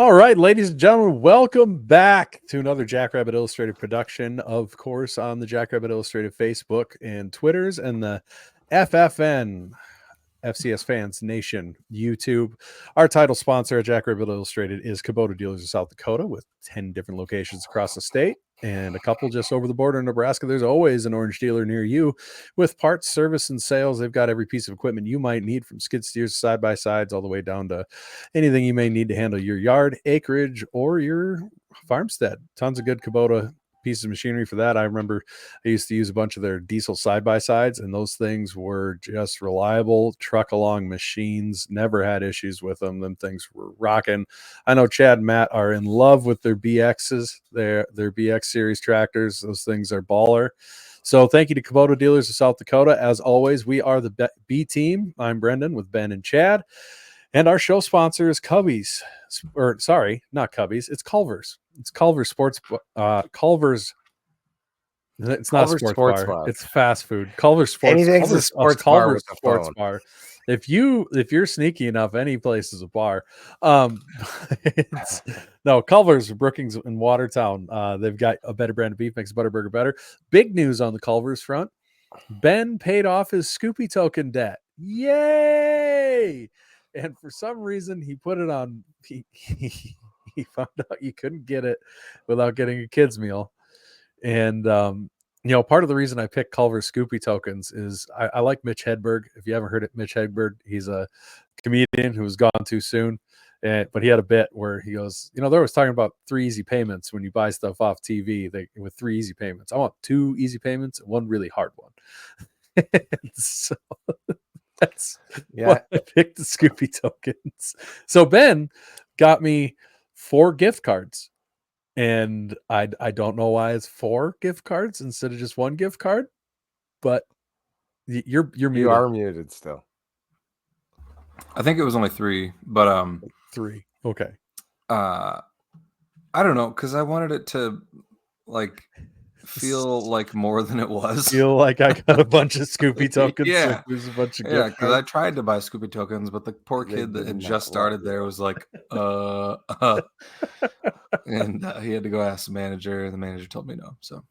All right, ladies and gentlemen, welcome back to another Jackrabbit Illustrated production, of course, on the Jackrabbit Illustrated Facebook and Twitters and the FFN FCS Fans Nation YouTube. Our title sponsor at Jackrabbit Illustrated is Kubota Dealers of South Dakota, with 10 different locations across the state and a couple just over the border in Nebraska. There's always an orange dealer near you with parts, service, and sales. They've got every piece of equipment you might need, from skid steers, side by sides, all the way down to anything you may need to handle your yard, acreage, or your farmstead. Tons of good Kubota pieces of machinery for that. I remember I used to use a bunch of their diesel side-by-sides, and those things were just reliable truck along machines. Never had issues with them. Them things were rocking. I know Chad and Matt are in love with their BXs, their BX series tractors. Those things are baller. So thank you to Kubota Dealers of South Dakota. As always, we are the B team. I'm Brendan with Ben and Chad. And our show sponsor is Cubbies, or sorry, not Cubbies. It's Culver's. It's Culver's Sports. Culver's. It's not Culver's a sports bar. It's fast food. Culver's Sports. Anything's Culver's, a sports Culver's bar with a Sports phone. Bar. If you're sneaky enough, any place is a bar. No, Culver's, Brookings and Watertown. They've got a better brand of beef, makes Butterburger better. Big news on the Culver's front. Ben paid off his Scoopy token debt. Yay! And for some reason, he put it on. He found out you couldn't get it without getting a kids meal. And part of the reason I picked Culver's Scoopy tokens is I like Mitch Hedberg. If you haven't heard it, Mitch Hedberg, he's a comedian who was gone too soon. But he had a bit where he goes, they was talking about 3 easy payments when you buy stuff off TV. With 3 easy payments. I want 2 easy payments and 1 really hard one. So that's why I picked the Scoopy tokens. So Ben got me 4 gift cards, and I don't know why it's 4 gift cards instead of just 1 gift card, but you're muted. You are muted still. I think it was only 3, but 3. Okay. I don't know, because I wanted it to feel like more than it was. Feel like I got a bunch of Scoopy tokens. Yeah, there's a bunch of because I tried to buy Scoopy tokens, but the poor kid that had just started there was like, and he had to go ask the manager, and the manager told me no. So,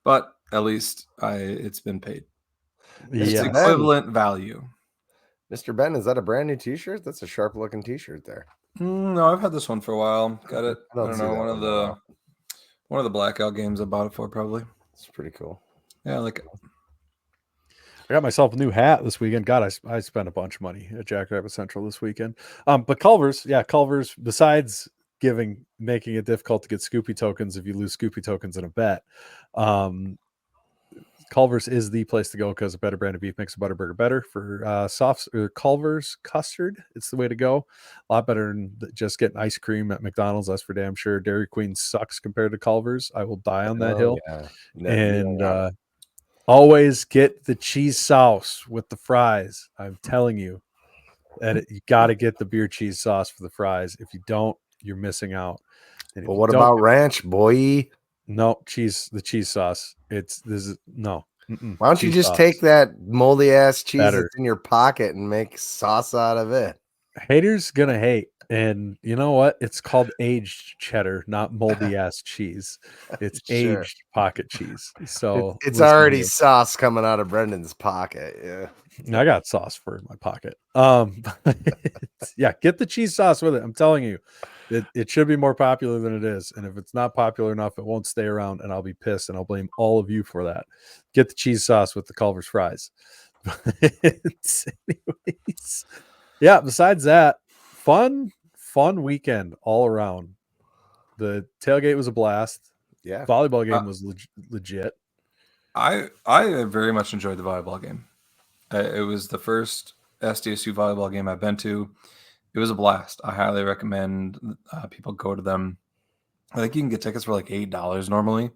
but at least it's been paid. It's equivalent value. Mr. Ben, is that a brand new T-shirt? That's a sharp looking T-shirt there. No, I've had this one for a while. Got it. I don't know, one of the blackout games I bought it for, probably. It's pretty cool. Yeah, I like it. I got myself a new hat this weekend. God, I spent a bunch of money at Jackrabbit Central this weekend. But Culver's, besides making it difficult to get Scoopy tokens if you lose Scoopy tokens in a bet, Culver's is the place to go because a better brand of beef makes a Butterburger better. For Culver's custard, it's the way to go. A lot better than just getting ice cream at McDonald's. That's for damn sure. Dairy Queen sucks compared to Culver's. I will die on that hill. Yeah. And always get the cheese sauce with the fries. I'm telling you that you got to get the beer cheese sauce for the fries. If you don't, you're missing out. But what about ranch, boy? No, the cheese sauce. No. Why don't you just take that moldy ass cheese that's in your pocket and make sauce out of it? Haters gonna hate. And you know what? It's called aged cheddar, not moldy ass cheese. It's aged pocket cheese. So it's already sauce coming out of Brendan's pocket. Yeah. I got sauce for my pocket. Yeah, get the cheese sauce with it. I'm telling you. It should be more popular than it is. And if it's not popular enough, it won't stay around, and I'll be pissed, and I'll blame all of you for that. Get the cheese sauce with the Culver's fries. Anyways, yeah, besides that, fun weekend all around. The tailgate was a blast. Yeah. Volleyball game was legit. I very much enjoyed the volleyball game. It was the first SDSU volleyball game I've been to. It was a blast. I highly recommend people go to them. I think you can get tickets for like $8 normally.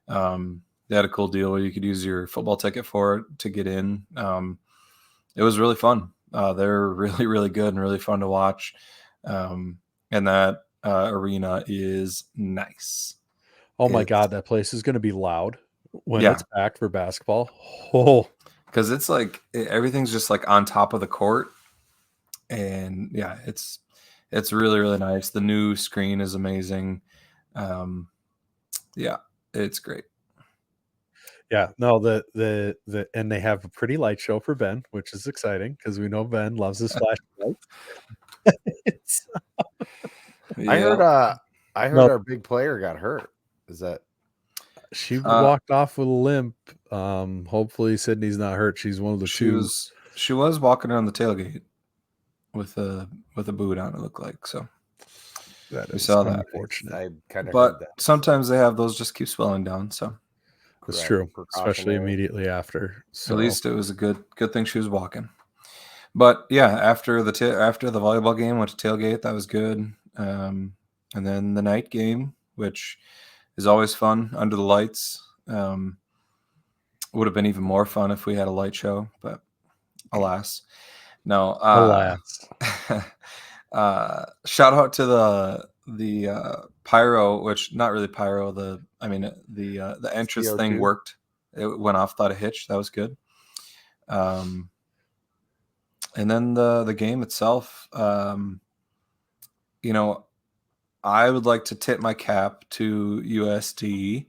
They had a cool deal where you could use your football ticket for it to get in. It was really fun. They're really, really good and really fun to watch. And that arena is nice. Oh my God, that place is going to be loud when it's packed for basketball. Oh, because it's like everything's just like on top of the court. And yeah, it's It's really, really nice. The new screen is amazing. Yeah, it's great. Yeah, no, the and they have a pretty light show for Ben, which is exciting because we know Ben loves his flashlights. I heard No. our big player got hurt. Is that She walked off with a limp. Hopefully Sydney's not hurt. She's one of the two. She was walking around the tailgate with a boot on, it looked like. So That we is saw that. unfortunate. I kind of But heard that. sometimes they have those just keep swelling down. So That's true, especially immediately after. So at least it was a good thing she was walking. But yeah, after the volleyball game, went to tailgate. That was good. And then the night game, which is always fun under the lights. Would have been even more fun if we had a light show, but alas, no. Alas. Shout out to the pyro, which not really pyro. The entrance CO2 thing worked. It went off without a hitch. That was good. And then the game itself, I would like to tip my cap to USD.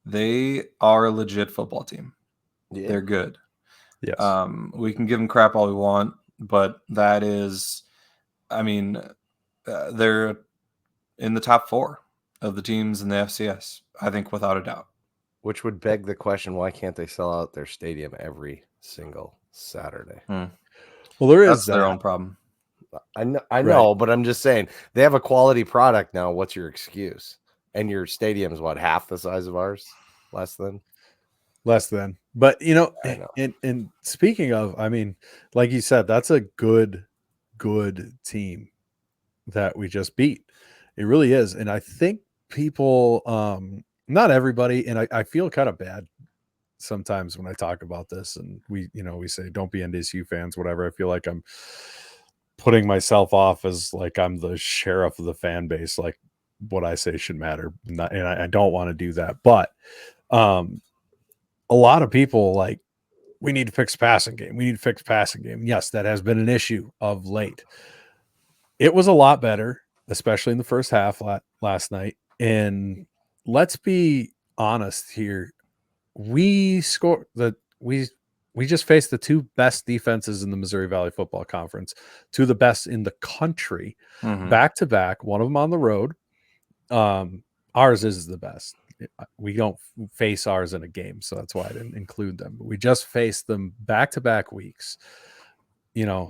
They are a legit football team. Yeah. They're good. Yes. We can give them crap all we want, but that is, they're in the top 4 of the teams in the FCS, I think, without a doubt. Which would beg the question, why can't they sell out their stadium every single Saturday? Well, that's their own problem. I know, but I'm just saying they have a quality product now. What's your excuse? And your stadium is what, half the size of ours? Less than. But and speaking of, like you said, that's a good team that we just beat. It really is. And I think people, not everybody, and I feel kind of bad sometimes when I talk about this, and we say don't be NDSU fans, whatever. I feel like I'm putting myself off as like I'm the sheriff of the fan base, like what I say should matter. And I don't want to do that. But a lot of people like, we need to fix passing game. We need to fix passing game. Yes, that has been an issue of late. It was a lot better, especially in the first half last night. And let's be honest here. We just faced the 2 best defenses in the Missouri Valley Football Conference, 2 of the best in the country, back to back, one of them on the road. Ours is the best. We don't face ours in a game, so that's why I didn't include them. But we just faced them back-to-back weeks.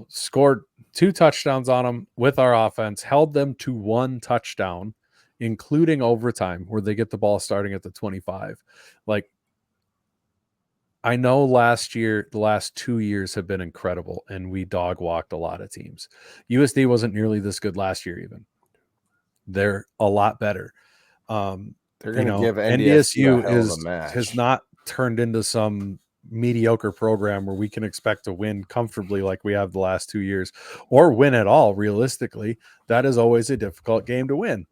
Scored 2 touchdowns on them with our offense, held them to 1 touchdown, including overtime, where they get the ball starting at the 25. Like, I know the last 2 years have been incredible, and we dog walked a lot of teams. USD wasn't nearly this good last year, even. They're a lot better. They're going to give NDSU has not turned into some mediocre program where we can expect to win comfortably like we have the last 2 years, or win at all. Realistically, that is always a difficult game to win.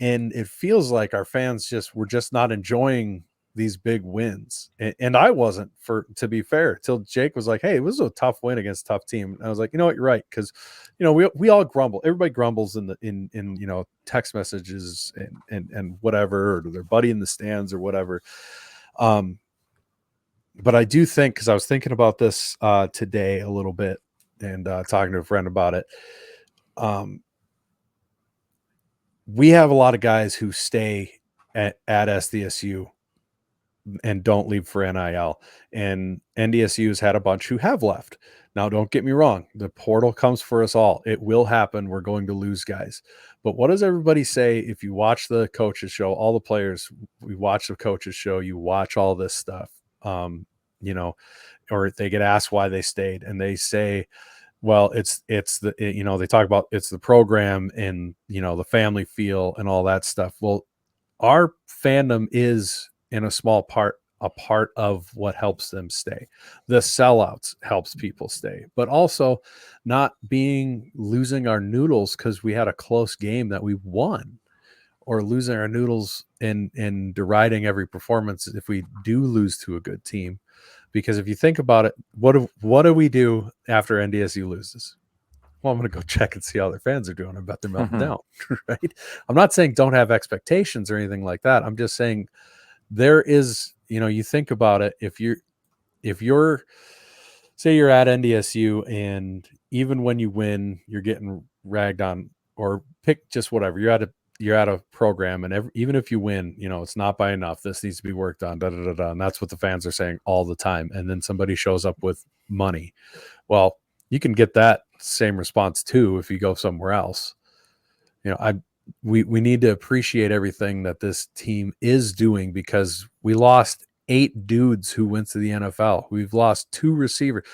And it feels like our fans were just not enjoying these big wins. And I wasn't, to be fair, till Jake was like, hey, it was a tough win against a tough team. And I was like, you know what, you're right. Cause we all grumble. Everybody grumbles in text messages and whatever, or their buddy in the stands or whatever. But I do think, cause I was thinking about this today a little bit and talking to a friend about it. We have a lot of guys who stay at SDSU and don't leave for NIL, and NDSU has had a bunch who have left. Now, don't get me wrong. The portal comes for us all. It will happen. We're going to lose guys. But what does everybody say? If you watch the coaches show, all the players, we watch the coaches show, you watch all this stuff, or they get asked why they stayed, and they say, well, it's the, they talk about it's the program and, the family feel and all that stuff. Well, our fandom is in a small part, a part of what helps them stay. The sellouts helps people stay, but also not losing our noodles because we had a close game that we won, or losing our noodles and deriding every performance if we do lose to a good team. Because if you think about it, what do we do after NDSU loses? well, I'm going to go check and see how their fans are doing. I bet they're melting down, right? I'm not saying don't have expectations or anything like that. I'm just saying there is, you think about it. If you're say you're at NDSU and even when you win, you're getting ragged on, or pick just whatever. You're at a program, and even if you win, it's not by enough. This needs to be worked on. Da, da, da, da, and that's what the fans are saying all the time. And then somebody shows up with money. Well, you can get that same response too if you go somewhere else. We need to appreciate everything that this team is doing, because we lost 8 dudes who went to the NFL. We've lost 2 receivers.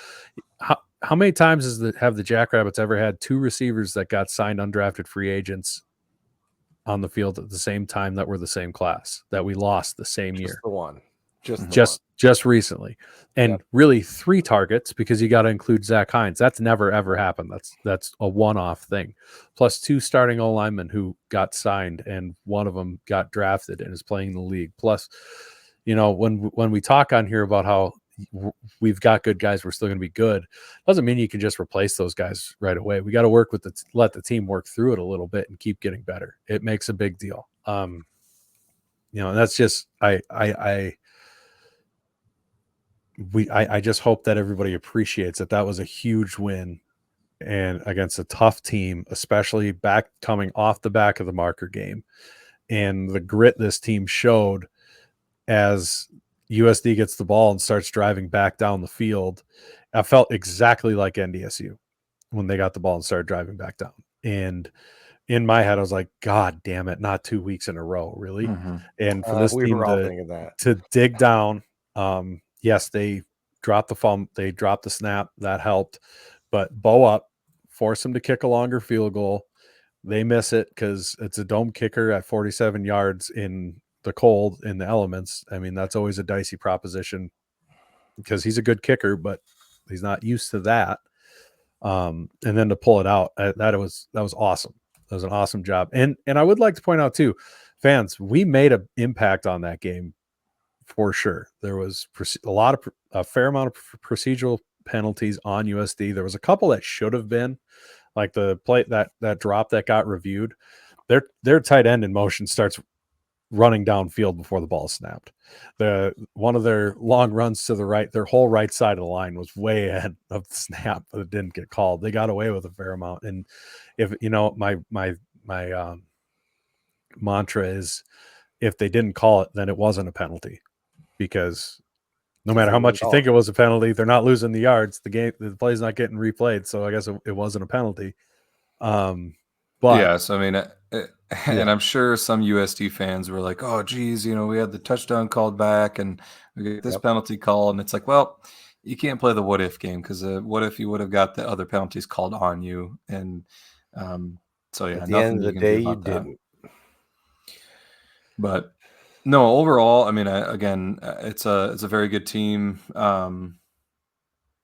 How many times have the Jackrabbits ever had 2 receivers that got signed undrafted free agents on the field at the same time that were the same class that we lost the same year? The one. Just recently, and really 3 targets, because you got to include Zach Hines. That's never ever happened. That's a one-off thing. Plus 2 starting O linemen who got signed, and one of them got drafted and is playing in the league. Plus, when we talk on here about how we've got good guys, we're still going to be good, doesn't mean you can just replace those guys right away. We got to work with let the team work through it a little bit and keep getting better. It makes a big deal. And that's just I just hope that everybody appreciates that was a huge win, and against a tough team, especially coming off the back of the marker game, and the grit this team showed as USD gets the ball and starts driving back down the field. I felt exactly like NDSU when they got the ball and started driving back down. And in my head, I was like, God damn it, not 2 weeks in a row, really. And for this team to dig down, yes, they dropped the snap, that helped, but bow up, force them to kick a longer field goal. They miss it because it's a dome kicker at 47 yards in the cold, in the elements. I mean, that's always a dicey proposition because he's a good kicker, but he's not used to that. And then to pull it out, that was awesome. That was an awesome job. And I would like to point out too, fans, we made an impact on that game for sure. There was a fair amount of procedural penalties on USD. There was a couple that should have been, like the play that drop that got reviewed. Their tight end in motion starts running downfield before the ball snapped. One of their long runs to the right, their whole right side of the line was way ahead of the snap, but it didn't get called. They got away with a fair amount. And if my mantra is, if they didn't call it, then it wasn't a penalty, because no matter how much you think it was a penalty, th're not losing the yards. The play's not getting replayed, so I guess it wasn't a penalty. But yes, I mean, and I'm sure some USD fans were like, "Oh, geez, we had the touchdown called back, and we get this penalty call," and it's like, well, you can't play the what if game, because what if you would have got the other penalties called on you? And so yeah, at the end of the day, you didn't. But no, overall, I mean, again, it's a very good team. I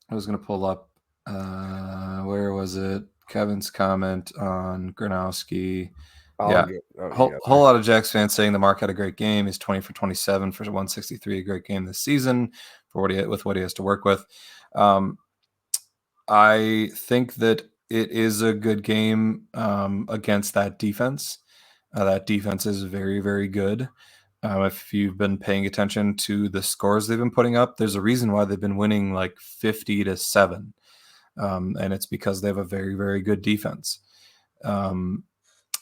was going to pull up, where was it? Kevin's comment on Gronowski. Whole lot of Jacks fans saying the Mark had a great game. He's 20 for 27 for 163, a great game this season for what he has to work with. I think that it is a good game against that defense. That defense is very, very good. If you've been paying attention to the scores they've been putting up, there's a reason why they've been winning like 50-7. And it's because they have a very, very good defense. And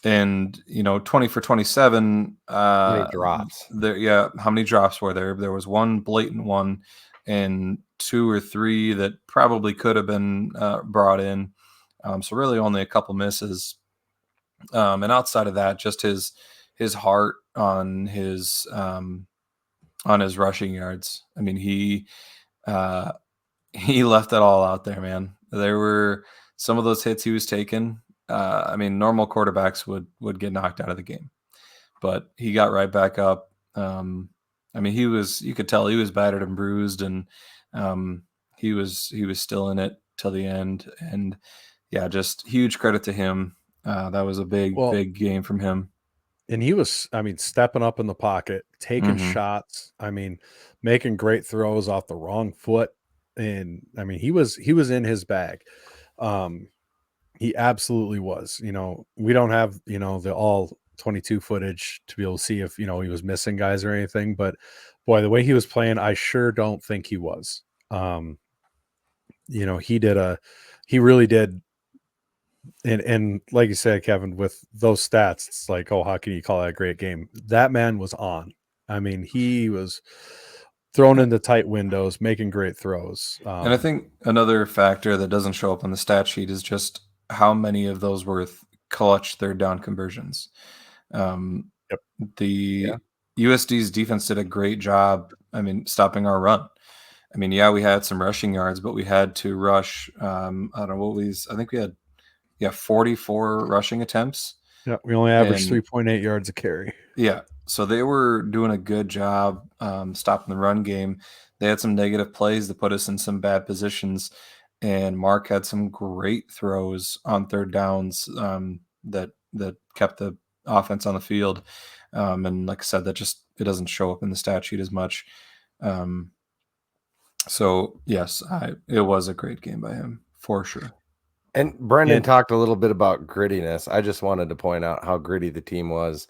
20 for 27. How many drops? How many drops were there? There was one blatant one, and 2 or 3 that probably could have been brought in. So really only a couple misses. And outside of that, just his heart on his rushing yards. I mean, he left it all out there, man. There were some of those hits he was taking. I mean, normal quarterbacks would get knocked out of the game, but he got right back up. I mean, you could tell he was battered and bruised, and he was still in it till the end. And yeah, just huge credit to him. That was a big game from him. And he was, I mean, stepping up in the pocket, taking shots. I mean, making great throws off the wrong foot. And I mean, he was in his bag. He absolutely was. We don't have, the all 22 footage to be able to see if, he was missing guys or anything, but boy, the way he was playing, I sure don't think he was. He really did. And like you said, Kevin, with those stats, it's like, oh, how can you call that a great game? That man was on. I mean, he was thrown into tight windows, making great throws. And I think another factor that doesn't show up on the stat sheet is just how many of those were clutch third down conversions. Yep. The USD's defense did a great job, stopping our run. We had some rushing yards, but we had to rush. I don't know I think we had 44 rushing attempts. Yeah, we only averaged 3.8 yards a carry. Yeah, so they were doing a good job stopping the run game. They had some negative plays that put us in some bad positions, and Mark had some great throws on third downs that kept the offense on the field. And like I said, it doesn't show up in the stat sheet as much. So yes, it was a great game by him for sure. And Brendan talked a little bit about grittiness. I just wanted to point out how gritty the team was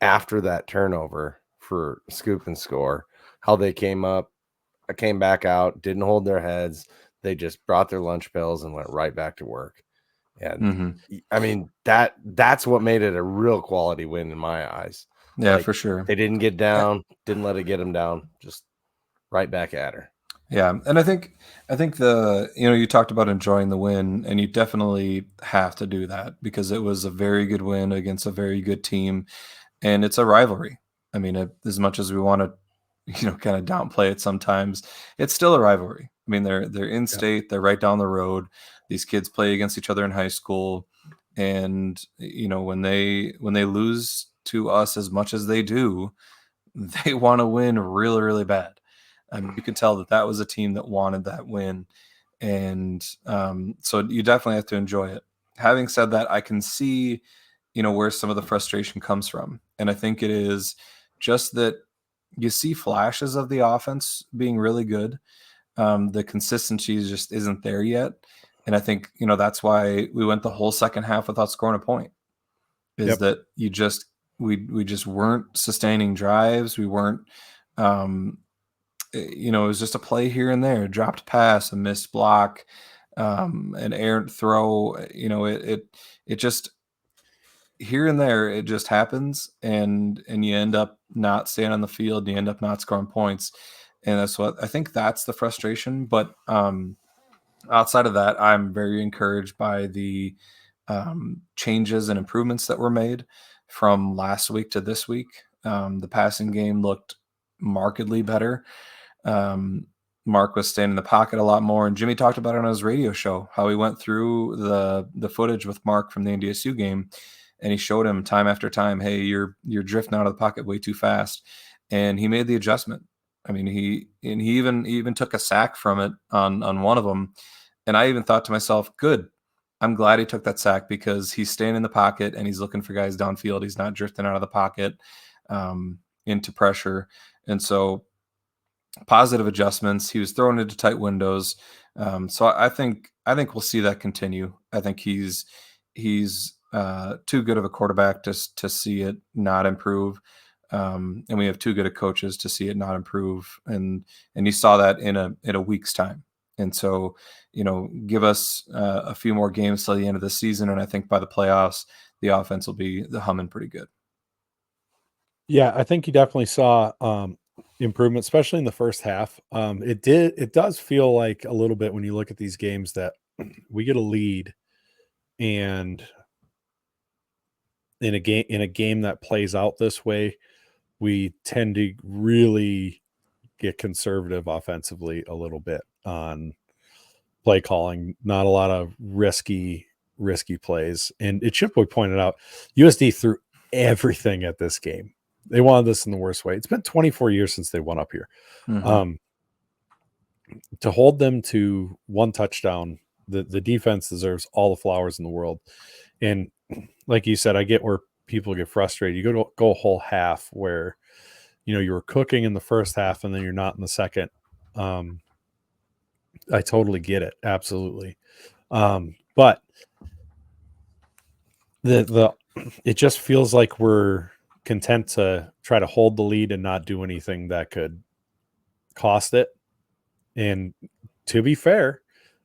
after that turnover for scoop and score, how they came back out, didn't hold their heads. They just brought their lunch bills and went right back to work. And that's what made it a real quality win in my eyes. Yeah, for sure. They didn't get down, didn't let it get them down, just right back at her. Yeah, and I think you talked about enjoying the win, and you definitely have to do that because it was a very good win against a very good team, and it's a rivalry. As much as we want to, kind of downplay it sometimes, it's still a rivalry. They're in state, they're right down the road. These kids play against each other in high school, and when they lose to us as much as they do, they want to win really, really bad. You could tell that was a team that wanted that win. And so you definitely have to enjoy it. Having said that, I can see, where some of the frustration comes from. And I think it is just that you see flashes of the offense being really good. The consistency just isn't there yet. And I think, that's why we went the whole second half without scoring a point. That we just weren't sustaining drives. We weren't, it was just a play here and there, a dropped pass, a missed block, an errant throw. It just here and there, it just happens, and you end up not staying on the field. And you end up not scoring points, and that's what I think. That's the frustration. But outside of that, I'm very encouraged by the changes and improvements that were made from last week to this week. The passing game looked markedly better. Mark was staying in the pocket a lot more, and Jimmy talked about it on his radio show, how he went through the footage with Mark from the NDSU game, and he showed him time after time, hey, you're drifting out of the pocket way too fast, and he made the adjustment. He even took a sack from it on one of them, and I even thought to myself, good, I'm glad he took that sack because he's staying in the pocket and he's looking for guys downfield. He's not drifting out of the pocket into pressure, and so positive adjustments. He was thrown into tight windows. So I think we'll see that continue. I think he's too good of a quarterback to see it not improve. And we have too good of coaches to see it not improve. And you saw that in a week's time. And so, give us a few more games till the end of the season. And I think by the playoffs, the offense will be humming pretty good. Yeah, I think you definitely saw improvement, especially in the first half. It does feel like a little bit when you look at these games that we get a lead, and in a game that plays out this way, we tend to really get conservative offensively a little bit on play calling, not a lot of risky plays. And it should be pointed out, USD threw everything at this game. They wanted this in the worst way. It's been 24 years since they won up here. Mm-hmm. To hold them to one touchdown, the defense deserves all the flowers in the world. And like you said, I get where people get frustrated. You go a whole half where, you were cooking in the first half and then you're not in the second. I totally get it. Absolutely. But it just feels like we're content to try to hold the lead and not do anything that could cost it. And to be fair,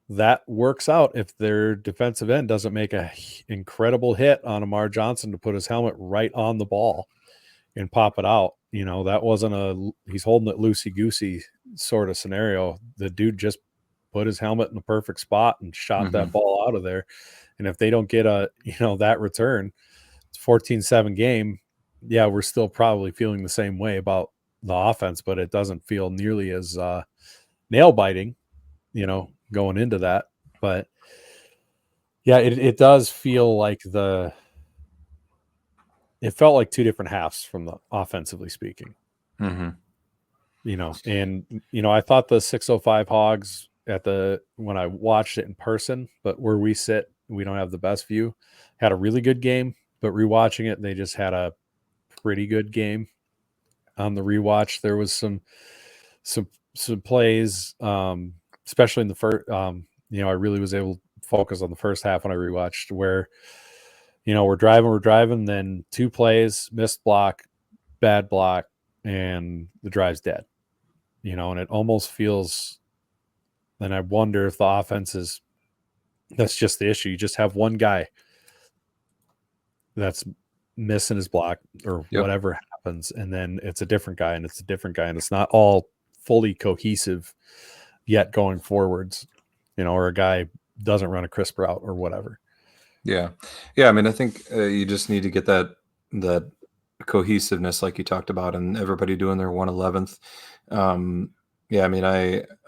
that works out if their defensive end doesn't make a incredible hit on Amar Johnson to put his helmet right on the ball and pop it out. You know, that wasn't he's holding it loosey-goosey sort of scenario. The dude just put his helmet in the perfect spot and shot that ball out of there. And if they don't get that return, it's 14-7 game. Yeah, we're still probably feeling the same way about the offense, but it doesn't feel nearly as nail biting, going into that. But yeah, it does feel like it felt like two different halves from the offensively speaking. And I thought the 605 Hogs when I watched it in person, but where we sit, we don't have the best view, had a really good game, but rewatching it, they just had a pretty good game on the rewatch. There was some plays, especially in the first, I really was able to focus on the first half when I rewatched, where, we're driving, then 2 plays, missed block, bad block, and the drive's dead, and it almost feels, and I wonder if the offense that's just the issue. You just have one guy that's missing his block or whatever happens, and then it's a different guy, and it's not all fully cohesive yet going forwards, or a guy doesn't run a crisp route or whatever. Yeah. I mean, I think you just need to get that cohesiveness, like you talked about, and everybody doing their 1/11th. I mean,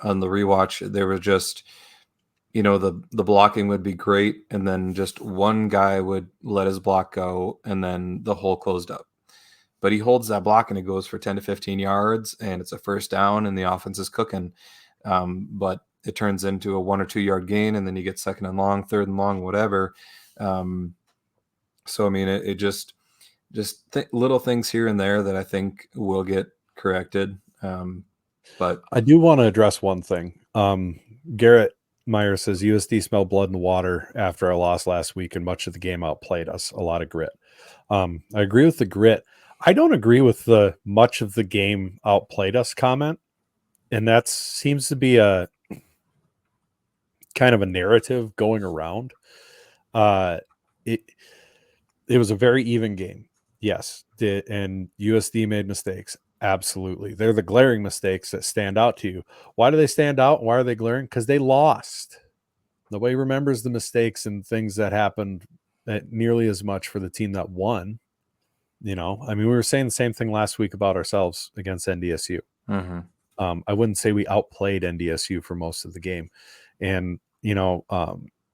on the rewatch, there was just, the blocking would be great, and then just one guy would let his block go, and then the hole closed up. But he holds that block and it goes for 10 to 15 yards, and it's a first down, and the offense is cooking. But it turns into a 1 or 2 yard gain, and then you get second and long, third and long, whatever. So I mean, it just little things here and there that I think will get corrected. But I do want to address one thing. Garrett Meyer says USD smelled blood in the water after our loss last week, and much of the game outplayed us. A lot of grit. I agree with the grit. I don't agree with the much of the game outplayed us comment, and that seems to be a kind of a narrative going around. It was a very even game. Yes. And USD made mistakes. Absolutely. They're the glaring mistakes that stand out to you. Why do they stand out? Why are they glaring? Because they lost. Nobody remembers the mistakes and things that happened nearly as much for the team that won. I mean, we were saying the same thing last week about ourselves against NDSU. I wouldn't say we outplayed NDSU for most of the game. And,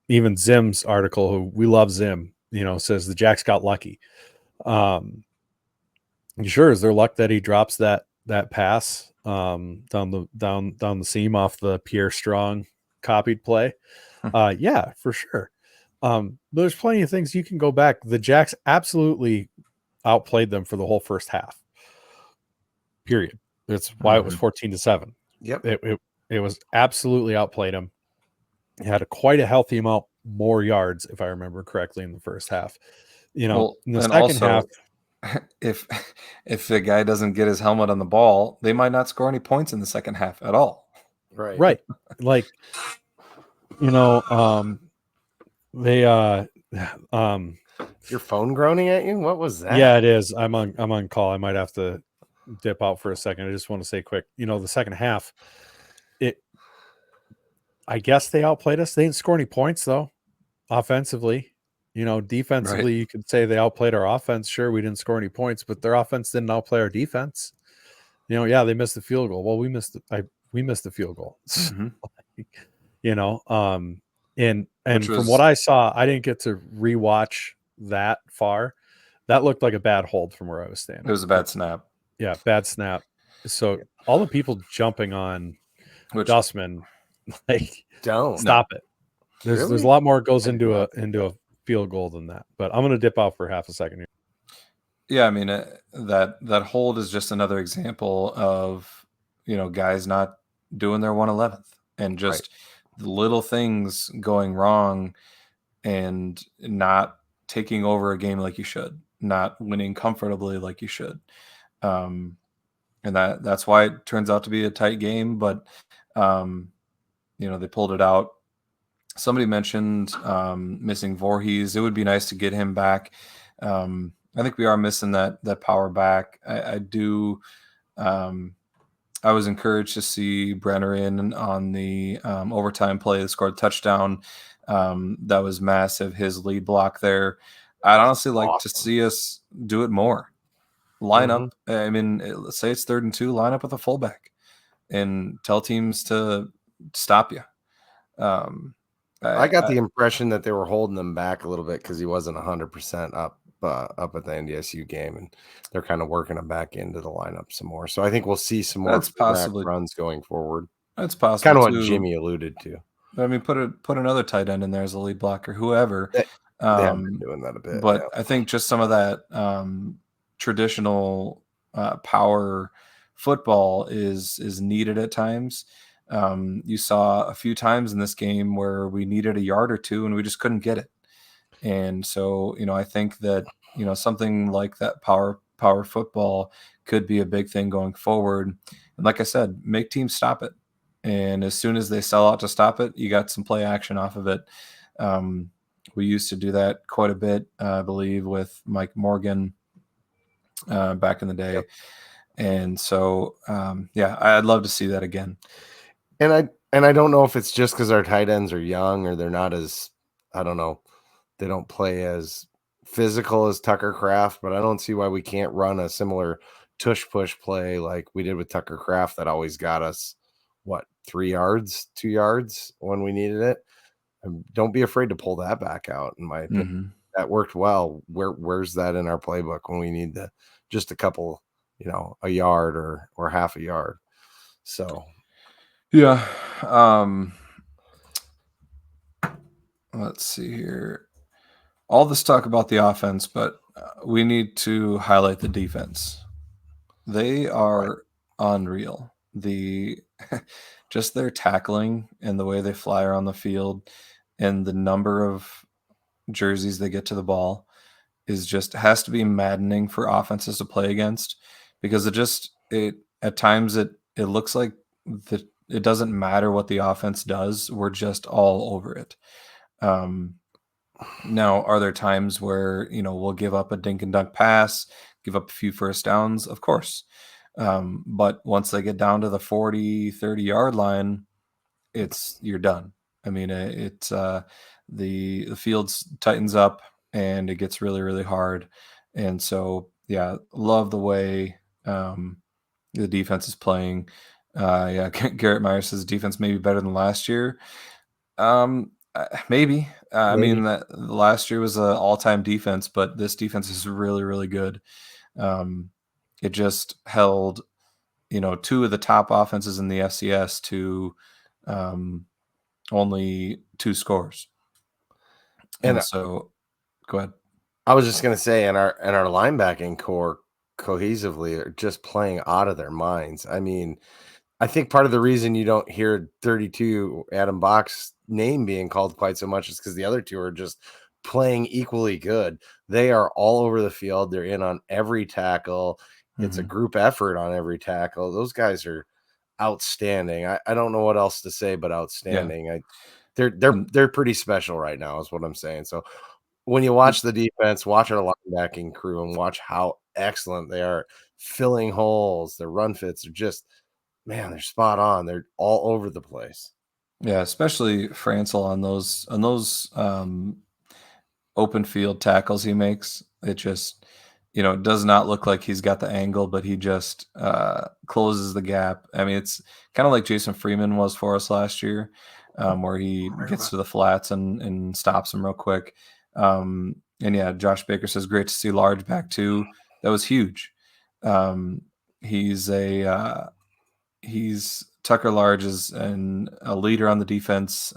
even Zim's article, who we love Zim, says the Jacks got lucky. Sure, is there luck that he drops that pass down the seam off the Pierre Strong copied play? Yeah, for sure. There's plenty of things you can go back. The Jacks absolutely outplayed them for the whole first half. Period. That's why it was 14-7. Yep. It was absolutely outplayed them. It had quite a healthy amount more yards, if I remember correctly, in the first half. In the second half, if the guy doesn't get his helmet on the ball, they might not score any points in the second half at all. Right. Like, they your phone groaning at you? What was that? Yeah, it is. I'm on call. I might have to dip out for a second. I just want to say quick, the second half, I guess they outplayed us. They didn't score any points though, offensively. Defensively, right. You could say they outplayed our offense. Sure, we didn't score any points, but their offense didn't outplay our defense. Yeah, they missed the field goal. Well, we missed the field goal. And from what I saw, I didn't get to rewatch that far. That looked like a bad hold from where I was standing. It was a bad snap. Yeah, bad snap. So all the people jumping on Dustman, don't stop it. There's a lot more goes into a field goal than that. But I'm going to dip out for half a second here. Yeah, I mean that hold is just another example of guys not doing their 1/11th and just the little things going wrong and not taking over a game like you should, not winning comfortably like you should. And that's why it turns out to be a tight game, but they pulled it out. Somebody mentioned missing Voorhees. It would be nice to get him back. I think we are missing that power back. I do. I was encouraged to see Brenner in on the overtime play that scored a touchdown. That was massive. His lead block there. I'd honestly like to see us do it more. Line up. I mean, let's say it's 3rd and 2. Line up with a fullback and tell teams to stop you. I got the impression that they were holding him back a little bit because he wasn't 100% up at the NDSU game, and they're kind of working him back into the lineup some more. So I think we'll see some more possibly runs going forward. That's possible. Kind of what Jimmy alluded to. I mean, put another tight end in there as a lead blocker, whoever. They have been doing that a bit, but I think just some of that traditional power football is needed at times. You saw a few times in this game where we needed a yard or two and we just couldn't get it. And so, I think that, something like that power football could be a big thing going forward. And like I said, make teams stop it. And as soon as they sell out to stop it, you got some play action off of it. We used to do that quite a bit, I believe, with Mike Morgan back in the day. Yep. And so, I'd love to see that again. And I don't know if it's just because our tight ends are young or they're not as, I don't know, they don't play as physical as Tucker Kraft, but I don't see why we can't run a similar tush push play like we did with Tucker Kraft that always got us, 3 yards, 2 yards when we needed it. And don't be afraid to pull that back out, in my opinion. Mm-hmm. That worked well. Where's that in our playbook when we need just a couple, a yard or half a yard? So yeah. Let's see here. All this talk about the offense, but we need to highlight the defense. They are unreal. Just their tackling and the way they fly around the field and the number of jerseys they get to the ball has to be maddening for offenses to play against, because it at times it looks like it doesn't matter what the offense does. We're just all over it. Now, are there times where, we'll give up a dink and dunk pass, give up a few first downs? Of course. But once they get down to the 40, 30 yard line, you're done. I mean, the field tightens up and it gets really, really hard. And so, love the way the defense is playing. Garrett Myers says defense may be better than last year. Maybe. I mean, that last year was an all-time defense, but this defense is really, really good. It just held, 2 of the top offenses in the FCS to only 2 scores. And so, go ahead. I was just going to say, and our linebacking core cohesively are just playing out of their minds. I mean, I think part of the reason you don't hear 32 Adam Bach's name being called quite so much is because the other 2 are just playing equally good. They are all over the field. They're in on every tackle. It's a group effort on every tackle. Those guys are outstanding. I don't know what else to say but outstanding. Yeah. They're pretty special right now is what I'm saying. So when you watch the defense, watch our linebacking crew and watch how excellent they are filling holes. Their run fits are just, man, they're spot on. They're all over the place. Yeah, especially Francel on those open field tackles he makes. It just, it does not look like he's got the angle, but he just closes the gap. I mean, it's kind of like Jason Freeman was for us last year, where he gets to the flats and stops them real quick. And yeah, Josh Baker says, great to see Large back too. That was huge. He's Tucker Large is a leader on the defense,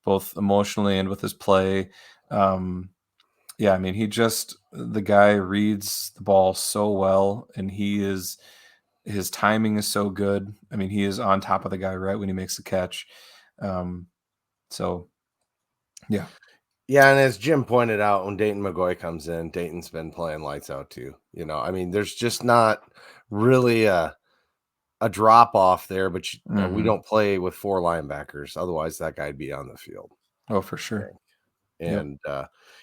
both emotionally and with his play. I mean, the guy reads the ball so well, and his timing is so good. I mean, he is on top of the guy right when he makes the catch. Yeah, and as Jim pointed out, when Dayton McGoy comes in, Dayton's been playing lights out too. I mean, there's just not really a drop off there, but we don't play with 4 linebackers. Otherwise, that guy'd be on the field. Oh, for sure. And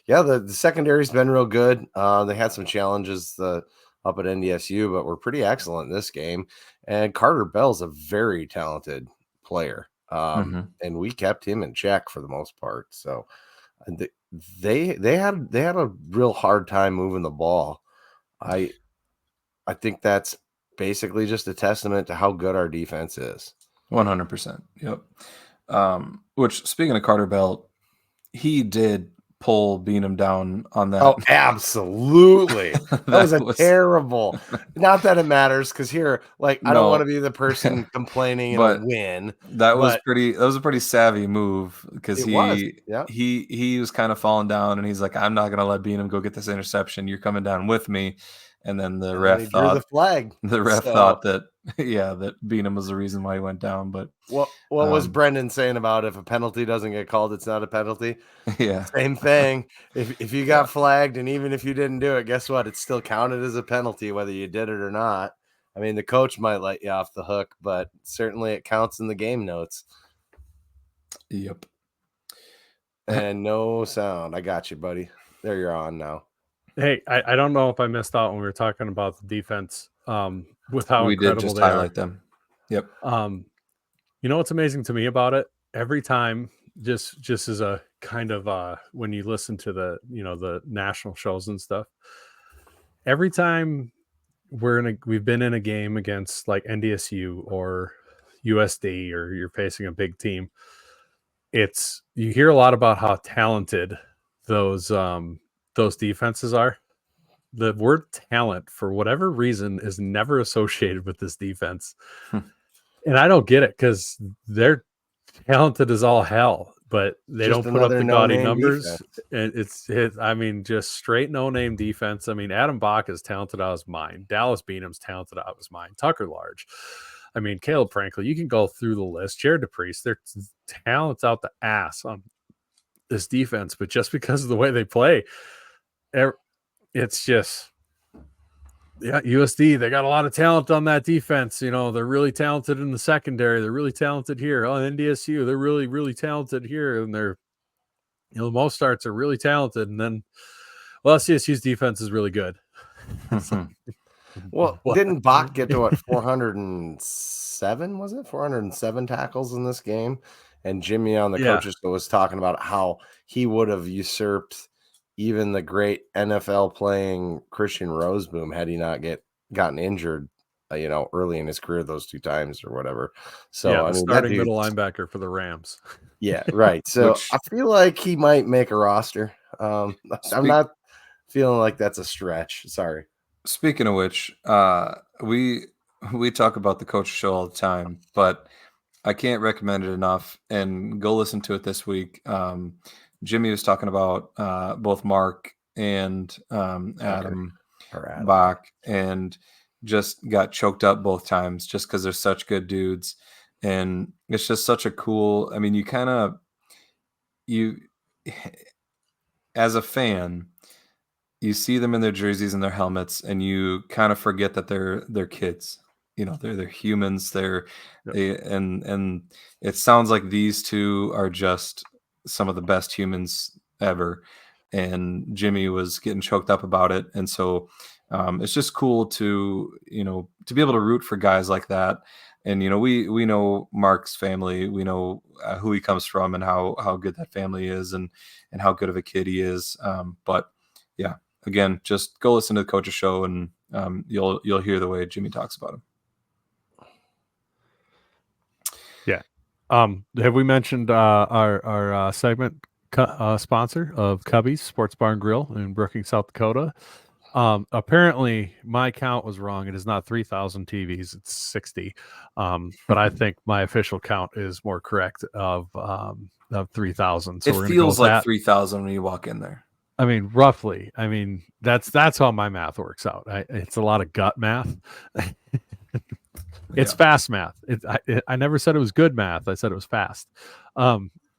yeah, the secondary's been real good. They had some challenges up at NDSU, but were pretty excellent in this game. And Carter Bell's a very talented player. And we kept him in check for the most part. So they had a real hard time moving the ball. I think that's basically just a testament to how good our defense is. 100%. Yep. Which, speaking of Carter Bell, he did pull Beanham down on that. Oh, absolutely. That was terrible. Not that it matters, because here, I don't want to be the person complaining in a win. That was a pretty savvy move, because he was kind of falling down, and he's like, I'm not gonna let Beanham go get this interception. You're coming down with me. And then the ref thought the flag. The ref thought that that Beanham was the reason why he went down. But what was Brendan saying about if a penalty doesn't get called, it's not a penalty? Yeah, same thing. If you got flagged, and even if you didn't do it, guess what? It's still counted as a penalty, whether you did it or not. I mean, the coach might let you off the hook, but certainly it counts in the game notes. Yep. And no sound. I got you, buddy. There, you're on now. Hey, I don't know if I missed out when we were talking about the defense, with how we incredible did just they highlight are. them. Yep. You know what's amazing to me about it? Every time, just as a kind of when you listen to the the national shows and stuff, every time we've been in a game against like NDSU or USD, or you're facing a big team, you hear a lot about how talented those defenses are. The word talent, for whatever reason, is never associated with this defense. And I don't get it, because they're talented as all hell, but they don't put up the gaudy numbers. Defense. And I mean, just straight no-name defense. I mean, Adam Bach is talented out of his mind. Dallas Beanham's talented out of his mind. Tucker Large. I mean, Caleb Franklin. You can go through the list. Jared DePriest. Their talent's out the ass on this defense, but just because of the way they play, it's just, USD, they got a lot of talent on that defense. They're really talented in the secondary. They're really talented here. On NDSU, they're really, really talented here. And they're, most starts are really talented. And then, CSU's defense is really good. Well, didn't Bach get to 407? Was it 407 tackles in this game? And Jimmy on the coaches show was talking about how he would have usurped even the great NFL playing Christian Roseboom had he not gotten injured, early in his career those 2 times or whatever. So I mean, starting middle linebacker for the Rams. Yeah, right. So I feel like he might make a roster. I'm not feeling like that's a stretch. Sorry. Speaking of which, we talk about the coach show all the time, but I can't recommend it enough. And go listen to it this week. Jimmy was talking about both Mark and Adam Bach, and just got choked up both times just because they're such good dudes. And it's just such a cool, I mean, you as a fan, you see them in their jerseys and their helmets, and you kind of forget that they're kids. They're humans. And it sounds like these two are just some of the best humans ever. And Jimmy was getting choked up about it. And so it's just cool to be able to root for guys like that. And, we know Mark's family, we know who he comes from and how good that family is, and how good of a kid he is. But yeah, again, just go listen to the coach's show, and you'll hear the way Jimmy talks about him. Yeah. Have we mentioned our segment sponsor of Cubby's Sports Bar and Grill in Brookings, South Dakota? Apparently my count was wrong. It is not 3,000 TVs, it's 60. But I think my official count is more correct of 3,000. So it feels like 3,000 when you walk in there. I mean, roughly. I mean, that's how my math works out. It's a lot of gut math. It's fast math. I never said it was good math. I said it was fast.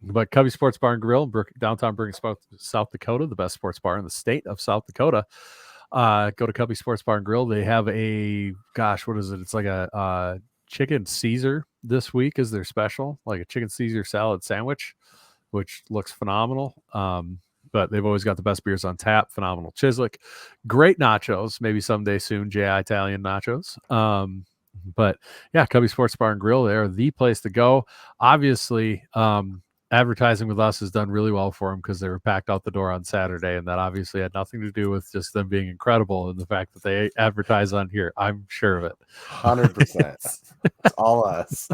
But Cubby Sports Bar and Grill, downtown Brigham, South Dakota, the best sports bar in the state of South Dakota. Go to Cubby Sports Bar and Grill. They have what is it? It's like a chicken Caesar this week is their special, like a chicken Caesar salad sandwich, which looks phenomenal. But they've always got the best beers on tap. Phenomenal Chislik, great nachos. Maybe someday soon, JI Italian nachos. But yeah, Cubby Sports Bar and Grill, they're the place to go. Obviously, advertising with us has done really well for them because they were packed out the door on Saturday, and that obviously had nothing to do with just them being incredible and the fact that they advertise on here. I'm sure of it. 100%. It's all us.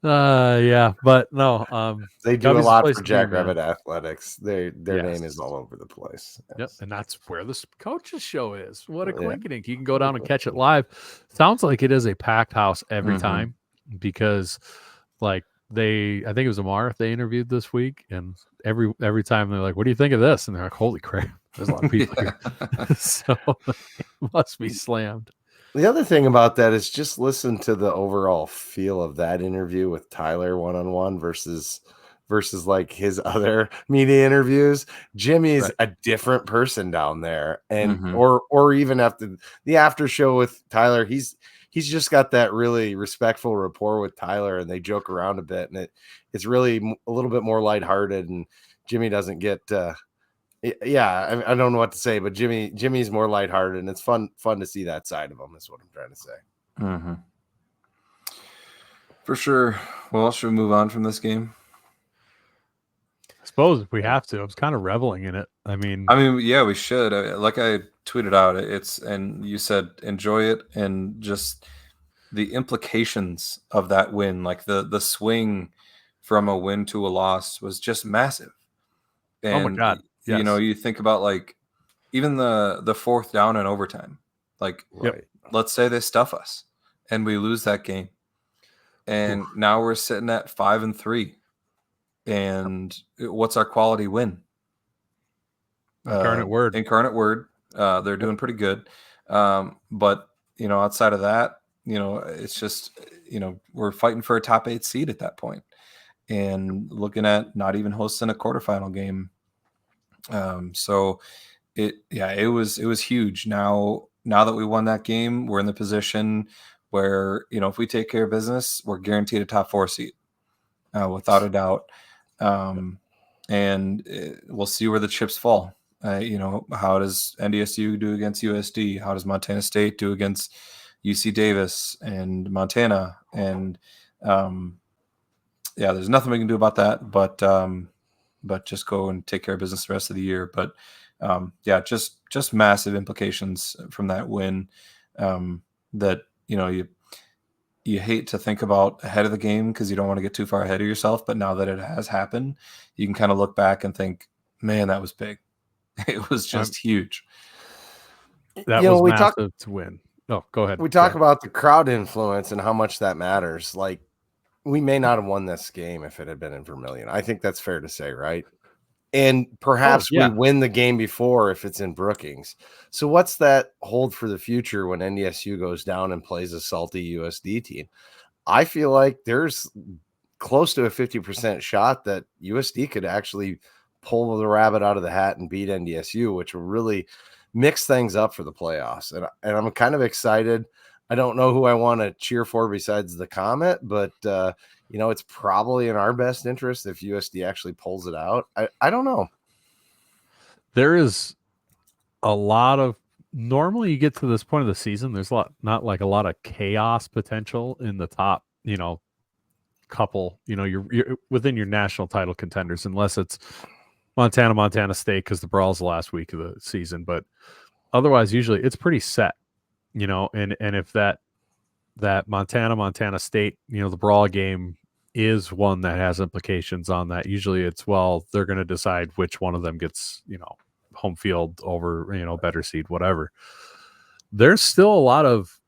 Yeah, but no, they do Cubby's a lot place for to be, Jackrabbit man. Athletics. Their name is all over the place. Yep, Yes. and that's where this coaches show is. What a Yeah. coincidence! You can go down and catch it live. Sounds like it is a packed house every time because, like, I think it was Amar they interviewed this week, and every time they're like, "What do you think of this?" And they're like, "Holy crap, there's a lot of people here." So it must be slammed. The other thing about that is just listen to the overall feel of that interview with Tyler one-on-one versus like his other media interviews. Jimmy's Right. a different person down there, and Mhm. or even after the after show with Tyler, he's just got that really respectful rapport with Tyler, and they joke around a bit, and it's really a little bit more lighthearted, and Jimmy doesn't get I don't know what to say, but Jimmy's more lighthearted, and it's fun to see that side of him. Is what I'm trying to say. Mm-hmm. For sure. Well, should we move on from this game? I suppose if we have to, I was kind of reveling in it. I mean, yeah, we should. Like I tweeted out, and you said enjoy it, and just the implications of that win, like the swing from a win to a loss, was just massive. And, oh my God, yes. you think about like even the fourth down in overtime. Like, Right. let's say they stuff us and we lose that game, and now we're sitting at 5-3. And what's our quality win? Incarnate Word. Incarnate Word. They're doing pretty good. But, outside of that, it's just, we're fighting for a top 8 seed at that point and looking at not even hosting a quarterfinal game. So it was huge. Now that we won that game, we're in the position where, if we take care of business, we're guaranteed a top 4 seed, without a doubt. And we'll see where the chips fall. How does NDSU do against USD? How does Montana State do against UC Davis and Montana? And there's nothing we can do about that, but just go and take care of business the rest of the year. But just massive implications from that win, that you hate to think about ahead of the game because you don't want to get too far ahead of yourself. But now that it has happened, you can kind of look back and think, man, that was big. It was just huge. That was massive to win. Oh, go ahead. We talk about the crowd influence and how much that matters. Like, we may not have won this game if it had been in Vermilion. I think that's fair to say, right? And perhaps we win the game before if it's in Brookings. So what's that hold for the future when NDSU goes down and plays a salty USD team? I feel like there's close to a 50% shot that USD could actually pull the rabbit out of the hat and beat NDSU, which will really mix things up for the playoffs. And I'm kind of excited. I don't know who I want to cheer for besides the Comet, but it's probably in our best interest if USD actually pulls it out. I don't know. There is a lot of, normally you get to this point of the season, there's not like a lot of chaos potential in the top, couple, you're within your national title contenders, unless it's Montana State, because the brawl's the last week of the season. But otherwise, usually it's pretty set, and if that Montana State, the brawl game is one that has implications on that. Usually it's, they're going to decide which one of them gets, home field over, better seed, whatever. There's still a lot of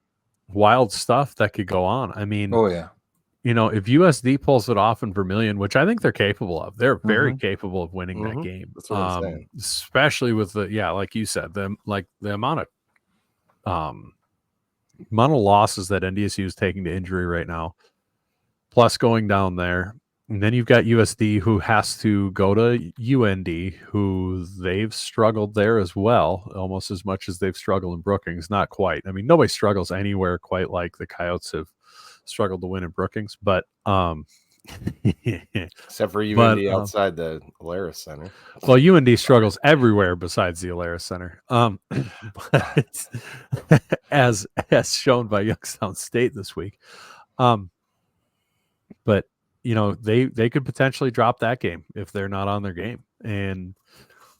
wild stuff that could go on. I mean, oh yeah. If USD pulls it off in Vermilion, which I think they're capable of, they're very capable of winning that game. That's what I'm saying. Especially with like you said, the amount of losses that NDSU is taking to injury right now, plus going down there, And then you've got USD, who has to go to UND, who they've struggled there as well, almost as much as they've struggled in Brookings. Not quite. I mean, nobody struggles anywhere quite like the Coyotes have struggled to win in Brookings, but except for UND outside the Alerus Center. Well, UND struggles everywhere besides the Alerus Center, but as shown by Youngstown State this week. But you know, they could potentially drop that game if they're not on their game. And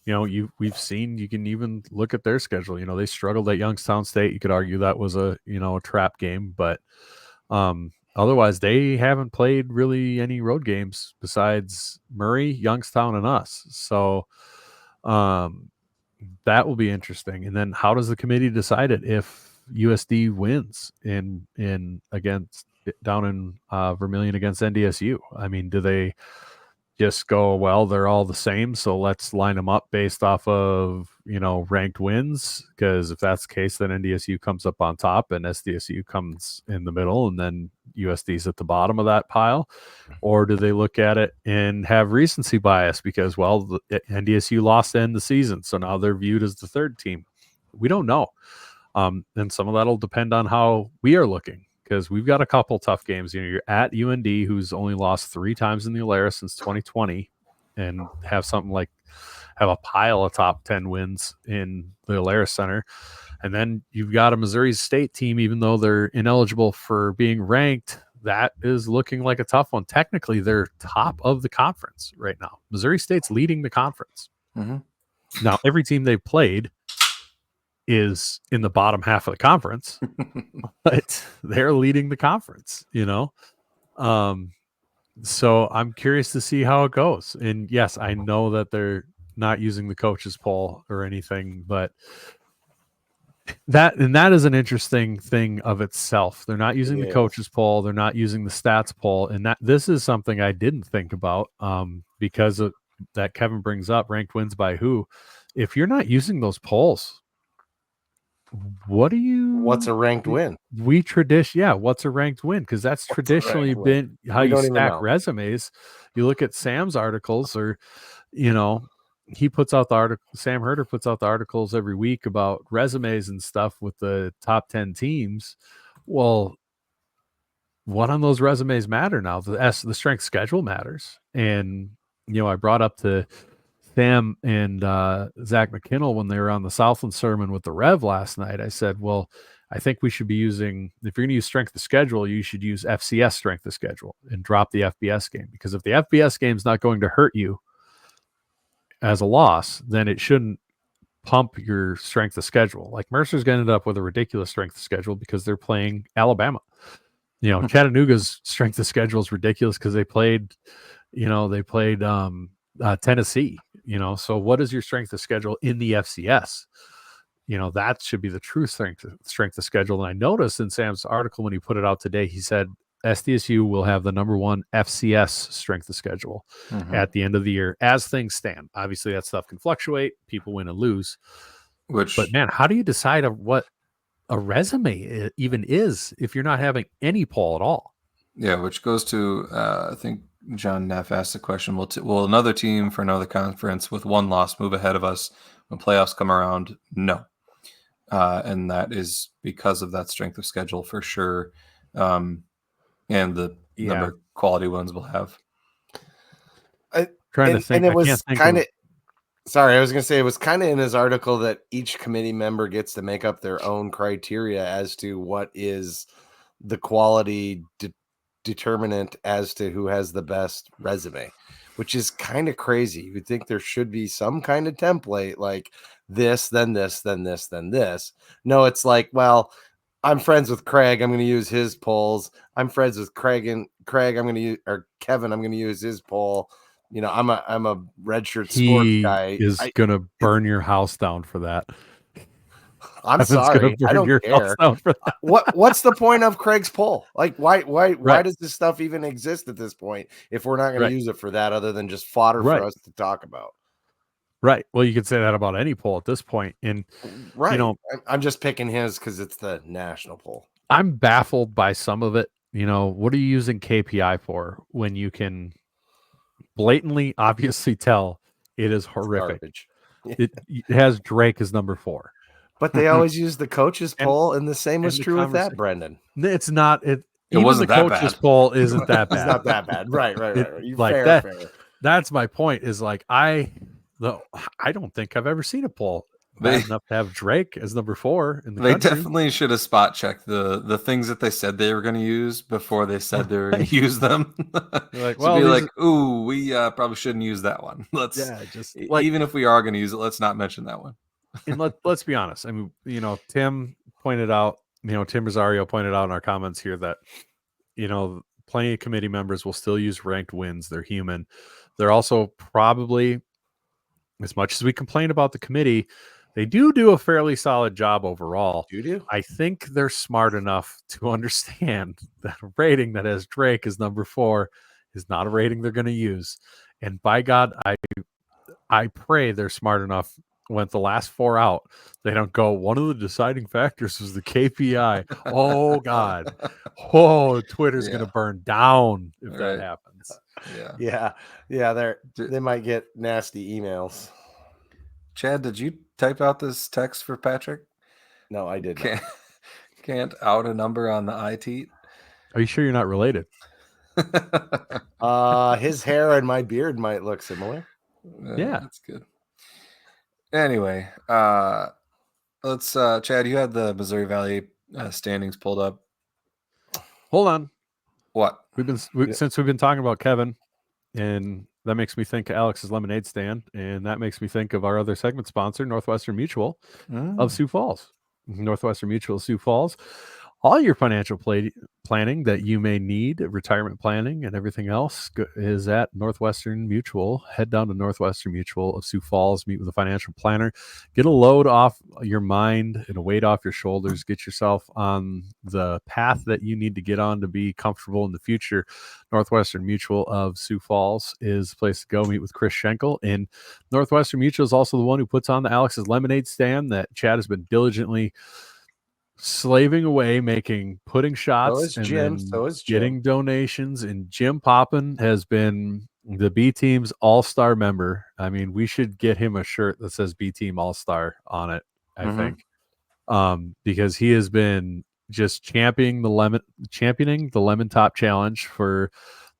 you know, we've seen, you can even look at their schedule. You know, they struggled at Youngstown State. You could argue that was a trap game, but otherwise they haven't played really any road games besides Murray, Youngstown, and us. So that will be interesting. And then how does the committee decide it if USD wins in against down in Vermilion against NDSU? I mean, do they just go, well, they're all the same, so let's line them up based off of, you know, ranked wins? Because if that's the case, then NDSU comes up on top and SDSU comes in the middle, and then USD's at the bottom of that pile. Or do they look at it and have recency bias because, well, the NDSU lost to end the season, so now they're viewed as the third team? We don't know. And some of that will depend on how we are looking, because we've got a couple tough games. You know, you're at UND, who's only lost 3 times in the Alerus since 2020, and have a pile of top 10 wins in the Alerus Center. And then you've got a Missouri State team, even though they're ineligible for being ranked, that is looking like a tough one. Technically, they're top of the conference right now. Missouri State's leading the conference. Mm-hmm. Now, every team they've played is in the bottom half of the conference, but they're leading the conference, you know? So I'm curious to see how it goes. And yes, I know that they're not using the coaches poll or anything, but that is an interesting thing of itself. They're not using the coaches poll. They're not using the stats poll. And this is something I didn't think about because of that Kevin brings up, ranked wins by who. If you're not using those polls, what's a ranked win? What's a ranked win? Because that's traditionally been how you stack resumes. You look at Sam's articles, or, you know, he puts out the article. Sam Herder puts out the articles every week about resumes and stuff with the top 10 teams. Well, what on those resumes matter now? The strength schedule matters. And, you know, I brought up to Sam and Zach McKinnell when they were on the Southland sermon with the Rev last night. I said, well, I think we should be using, if you're going to use strength of schedule, you should use FCS strength of schedule and drop the FBS game. Because if the FBS game is not going to hurt you as a loss, then it shouldn't pump your strength of schedule. Like Mercer's going to end up with a ridiculous strength of schedule because they're playing Alabama. You know, Chattanooga's strength of schedule is ridiculous because they played Tennessee. You know, so what is your strength of schedule in the FCS? You know, that should be the true strength of schedule. And I noticed in Sam's article when he put it out today, he said SDSU will have the number 1 FCS strength of schedule at the end of the year as things stand. Obviously, that stuff can fluctuate. People win and lose. But man, how do you decide what a resume even is if you're not having any poll at all? Yeah, which goes to I think John Neff asked the question, will another team for another conference with 1 loss move ahead of us when playoffs come around? No. And that is because of that strength of schedule for sure. And the number of quality ones we'll have. I was going to say, it was kind of in his article that each committee member gets to make up their own criteria as to what is the quality determinant as to who has the best resume, which is kind of crazy. You would think there should be some kind of template like this, then this, then this, then this. No, it's like, well, I'm friends with Craig, I'm going to use his polls. I'm friends with Craig, I'm going to use, or Kevin, I'm going to use his poll. You know, I'm a redshirt sports guy. Is going to burn your house down for that. I'm sorry. I don't care. What's the point of Craig's poll? Like, why does this stuff even exist at this point if we're not going to use it for that other than just fodder for us to talk about? Right. Well, you could say that about any poll at this point. And, you know, I'm just picking his because it's the national poll. I'm baffled by some of it. You know, what are you using KPI for when you can blatantly, obviously tell it is horrific. Garbage. It has Drake as number 4. But they always use the coaches And- poll, and the same was the true with that, conversation. Brendan. It's not. It even wasn't the that coaches bad. poll isn't that bad. It's not that bad. Right. You like fair, that. fair. That's my point. Is like I don't think I've ever seen a poll bad enough to have Drake as number 4 in the They country. definitely should have spot checked the things that they said they were going to use before they said they were going to use them. Like, well, well, be like, ooh, we probably shouldn't use that one. Let's just like, even if we are going to use it, let's not mention that one. and let's be honest. I mean, Tim pointed out, Tim Rosario pointed out in our comments here that, plenty of committee members will still use ranked wins. They're human. They're also probably, as much as we complain about the committee, they do a fairly solid job overall. You? I think they're smart enough to understand that a rating that has Drake as number 4 is not a rating they're going to use. And by God, I pray they're smart enough when the last 4 out, they don't go, one of the deciding factors was the KPI. Oh God. Oh, Twitter's going to burn down if that happens. Yeah. They might get nasty emails. Chad, did you type out this text for Patrick? No, I did not. Can't out a number on the iTeat. Are you sure you're not related? His hair and my beard might look similar. Yeah, that's good. Anyway, let's Chad, you had the Missouri Valley standings pulled up. Hold on. What? Since we've been talking about Kevin, and that makes me think of Alex's Lemonade Stand, and that makes me think of our other segment sponsor, Northwestern Mutual of Sioux Falls. Northwestern Mutual of Sioux Falls. All your financial planning that you may need, retirement planning and everything else, is at Northwestern Mutual. Head down to Northwestern Mutual of Sioux Falls, meet with a financial planner, get a load off your mind and a weight off your shoulders, get yourself on the path that you need to get on to be comfortable in the future. Northwestern Mutual of Sioux Falls is the place to go. Meet with Chris Schenkel. And Northwestern Mutual is also the one who puts on the Alex's Lemonade Stand that Chad has been diligently slaving away, putting shots, and Jim. Getting donations. And Jim Poppin has been the B Team's all-star member. I mean, we should get him a shirt that says B Team All-Star on it, I think, because he has been just championing the Lemon Top Challenge for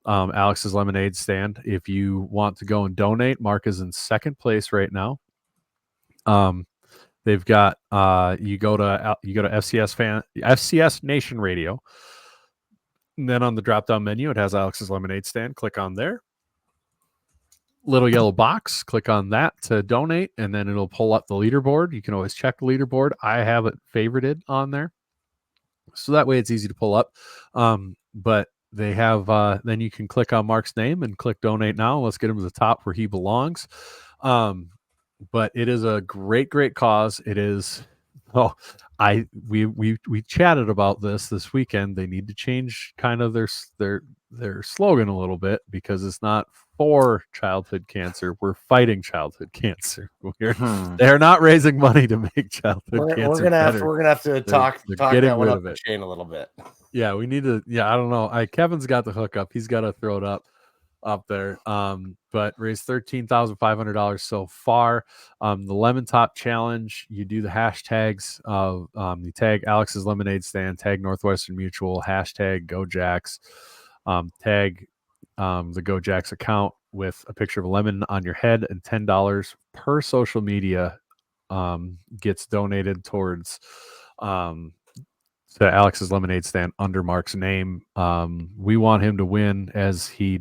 Alex's Lemonade Stand. If you want to go and donate, Mark is in second place right now. They've got you go to FCS Nation Radio, and then on the drop down menu it has Alex's Lemonade Stand. Click on there, little yellow box. Click on that to donate, and then it'll pull up the leaderboard. You can always check the leaderboard. I have it favorited on there, so that way it's easy to pull up. But they have then you can click on Mark's name and click donate now. Let's get him to the top where he belongs. But it is a great cause. It is. We chatted about this weekend. They need to change kind of their slogan a little bit, because it's not for childhood cancer. We're fighting childhood cancer. They're not raising money to make childhood cancer. We're gonna have to talk that one up the chain a little bit. Yeah, we need to. Yeah, I don't know. Kevin's got the hookup. He's got to throw it up there. But raised $13,500 so far. The Lemon Top Challenge, you do the hashtags of you tag Alex's Lemonade Stand, tag Northwestern Mutual, hashtag GoJacks, tag the GoJacks account with a picture of a lemon on your head, and $10 per social media gets donated towards to Alex's Lemonade Stand under Mark's name. We want him to win, as he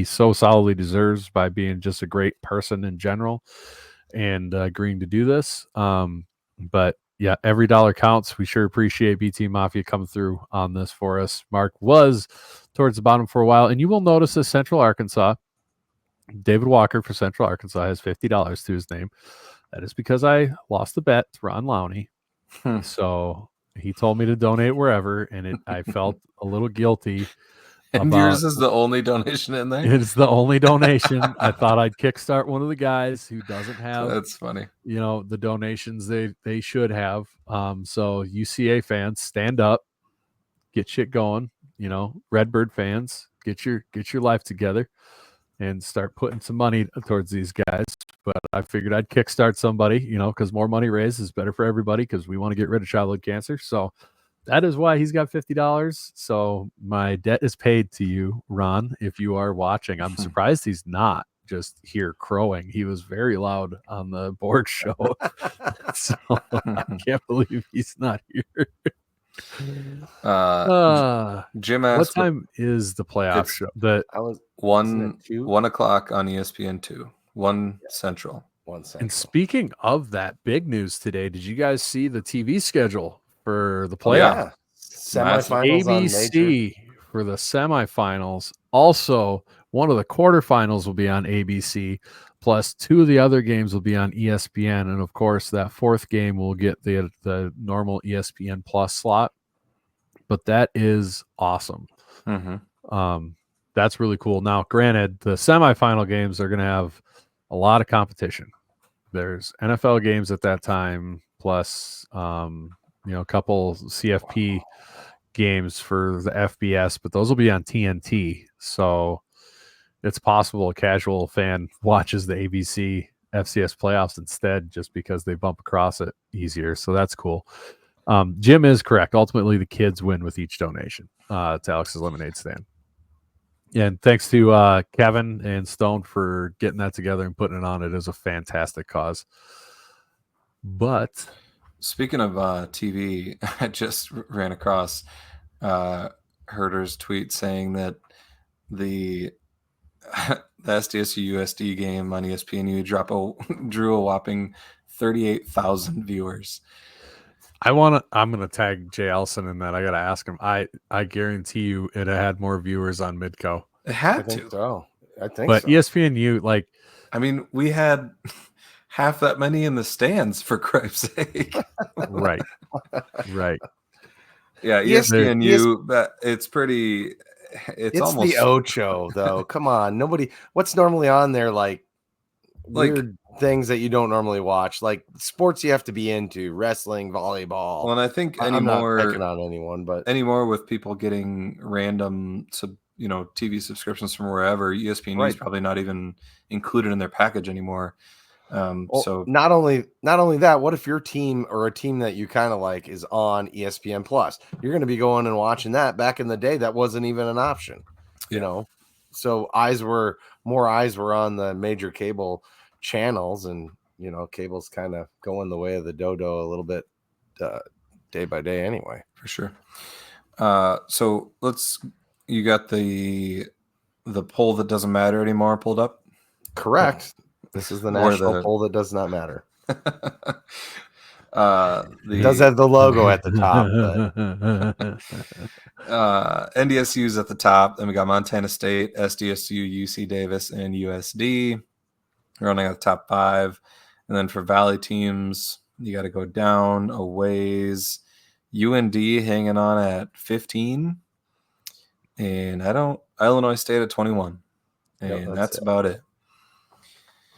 so solidly deserves, by being just a great person in general and agreeing to do this. But yeah, every dollar counts. We sure appreciate BT Mafia coming through on this for us. Mark was towards the bottom for a while, and you will notice that Central Arkansas, David Walker for Central Arkansas, has $50 to his name. That is because I lost the bet to Ron Lowney. So he told me to donate wherever, and I felt a little guilty. And yours is the only donation in there? It's the only donation. I thought I'd kickstart one of the guys who doesn't have, that's funny, the donations they should have. So UCA fans, stand up, get shit going. Redbird fans, get your life together, and start putting some money towards these guys. But I figured I'd kickstart somebody, because more money raised is better for everybody because we want to get rid of childhood cancer. So that is why he's got $50. So my debt is paid to you, Ron, if you are watching. I'm surprised he's not just here crowing. He was very loud on the board show. So I can't believe he's not here. Jim What asked, time is the playoff show? I was 1 o'clock on ESPN2, 1 Central. 1 second. And speaking of that, big news today. Did you guys see the TV schedule for the playoff? Yeah. Semifinals on Major. ABC for the semifinals. Also, one of the quarterfinals will be on ABC, plus 2 of the other games will be on ESPN. And of course, that 4th game will get the normal ESPN Plus slot. But that is awesome. That's really cool. Now, granted, the semifinal games are going to have a lot of competition. There's NFL games at that time, plus a couple CFP games for the FBS, but those will be on TNT. So it's possible a casual fan watches the ABC FCS playoffs instead just because they bump across it easier. So that's cool. Jim is correct. Ultimately, the kids win with each donation to Alex's Lemonade Stand. Yeah, and thanks to Kevin and Stone for getting that together and putting it on. It is a fantastic cause. But speaking of TV, I just ran across Herder's tweet saying that the SDSU USD game on ESPNU drew a whopping 38,000 viewers. I'm gonna tag Jay Elson in that. I gotta ask him. I guarantee you it had more viewers on Midco. It had I think to. so. I think but so. ESPNU, we had half that many in the stands, for Christ's sake. right. Yeah, ESPNU. It's pretty. It's almost the Ocho, though. Come on, nobody. What's normally on there, weird things that you don't normally watch, like sports you have to be into, wrestling, volleyball. Well, and I think I'm not picking on anyone, but anymore with people getting random TV subscriptions from wherever, ESPN is probably not even included in their package anymore. So not only that, what if your team or a team that you kind of like is on ESPN Plus? You're going to be going and watching that. Back in the day, that wasn't even an option, So more eyes were on the major cable channels, and cable's kind of going the way of the dodo a little bit day by day anyway. For sure. So you got the poll that doesn't matter anymore pulled up? Correct. This is the national poll that does not matter. It does have the logo at the top. NDSU's at the top. Then we got Montana State, SDSU, UC Davis, and USD running at the top 5. And then for Valley teams, you got to go down a ways. UND hanging on at 15. And Illinois State at 21. And that's about it.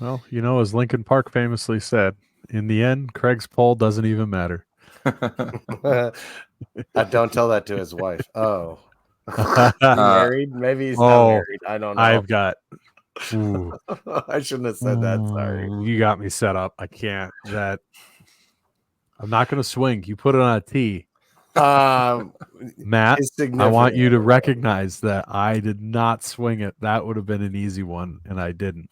Well, as Lincoln Park famously said, in the end, Craig's poll doesn't even matter. Don't tell that to his wife. Oh. Married? Maybe he's not married. I don't know. I've got... I shouldn't have said that. Sorry. You got me set up. I can't. I'm not going to swing. You put it on a tee. Matt, I want you to recognize that I did not swing it. That would have been an easy one, and I didn't.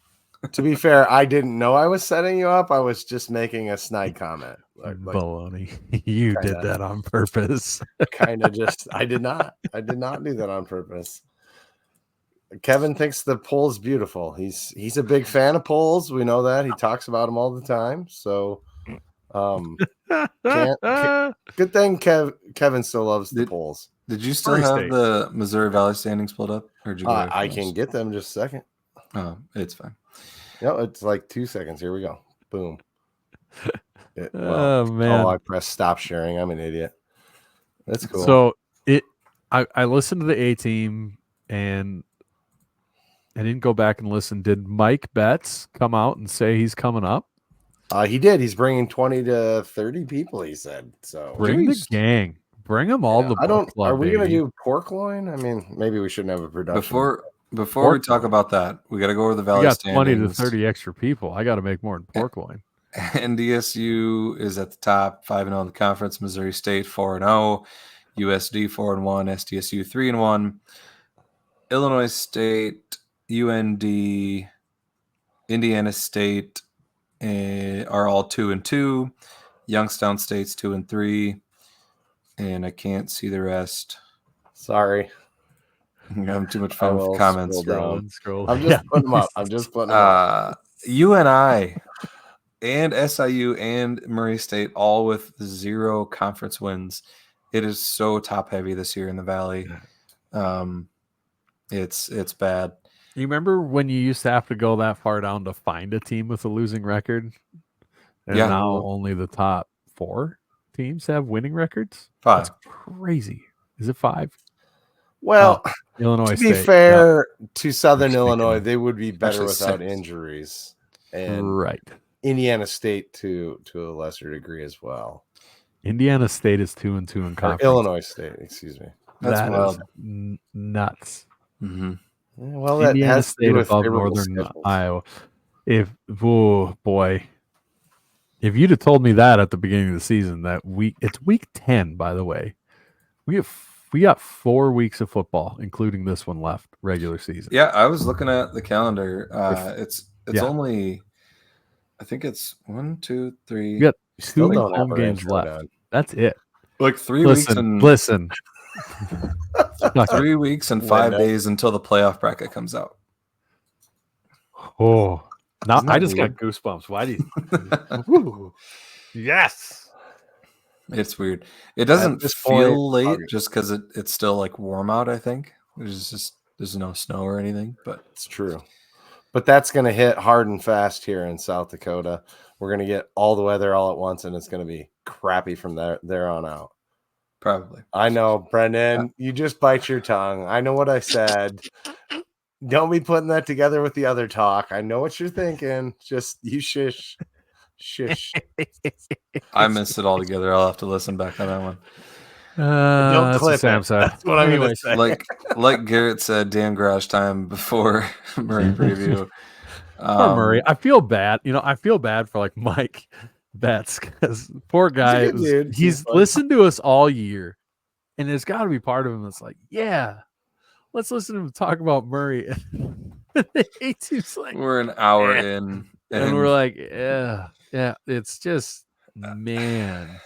To be fair, I didn't know I was setting you up. I was just making a snide comment. Baloney. You did that on purpose. I did not do that on purpose. Kevin thinks the poll's beautiful. He's a big fan of polls. We know that. He talks about them all the time. So good thing Kevin still loves the polls. Did you still have the Missouri Valley standings pulled up? Or did you I can get them just a second. Oh, it's fine. No, it's like 2 seconds. Here we go. Boom. Oh man! I pressed stop sharing. I'm an idiot. That's cool. So I listened to the A team and I didn't go back and listen. Did Mike Betts come out and say he's coming up? He did. He's bringing 20 to 30 people. He said so. Bring the gang. Bring them all to. Are we going to do pork loin? I mean, maybe we shouldn't have a production. Before we talk about that, we got to go over the We Valley got 20 to standings. 30 extra people. I got to make more than pork loin. NDSU is at the top, 5-0 in the conference. Missouri State 4-0, USD 4-1, SDSU 3-1, Illinois State, UND, Indiana State are all 2-2. Youngstown State's 2-3, and I can't see the rest. Sorry. I'm having too much fun with comments. Scroll. I'm just putting them up. I'm just putting them up. UNI and SIU and Murray State all with 0 conference wins. It is so top heavy this year in the Valley. It's bad. You remember when you used to have to go that far down to find a team with a losing record? And Yeah. now only the top 4 teams have winning records? 5. That's crazy. Is it 5? Well, Illinois to be State. fair to Southern Just thinking Illinois, of- they would be better Actually, without 6. injuries. And Right. Indiana State to a lesser degree as well. Indiana State is 2-2 in Or conference. Illinois State, excuse me. That's That wild. is nuts. Mm-hmm. Well, that Indiana has to do State with above favorable Northern schedules. Iowa. If you'd have told me that at the beginning of the season, it's week 10, by the way. We got 4 weeks of football, including this one left, regular season. Yeah, I was looking at the calendar. It's Yeah. only, I think it's 1, 2, 3. We got Still 2 don't have home our games intro left. done. That's it. Like 3 weeks and Listen. 3 weeks and 5 Window. days until the playoff bracket comes out. Oh, now Isn't that I just weird? got goosebumps. Why do you? Woo. Yes. It's weird. It doesn't this feel point, late August. just because it's still like warm out. I think there's no snow or anything, but It's true. But that's going to hit hard and fast here in South Dakota. We're going to get all the weather all at once, and it's going to be crappy from there on out. probably. I know, Brendan. You just bite your tongue. I know what I said. Don't be putting that together with the other talk. I know what you're thinking. Just you shush. Shush. I missed it all together. I'll have to listen back on that one. Don't That's clip what Sam it. said. That's what I'm going to Anyways, say. Like Garrett said, damn garage time before Murray preview. Poor Murray. I feel bad. I feel bad for like Mike Betts because poor guy. good dude. He's He's fun. listened to us all year, and there's got to be part of him that's like, yeah, let's listen to him talk about Murray. And he seems like, We're an hour Eh. in, and we're like, yeah. It's just, man.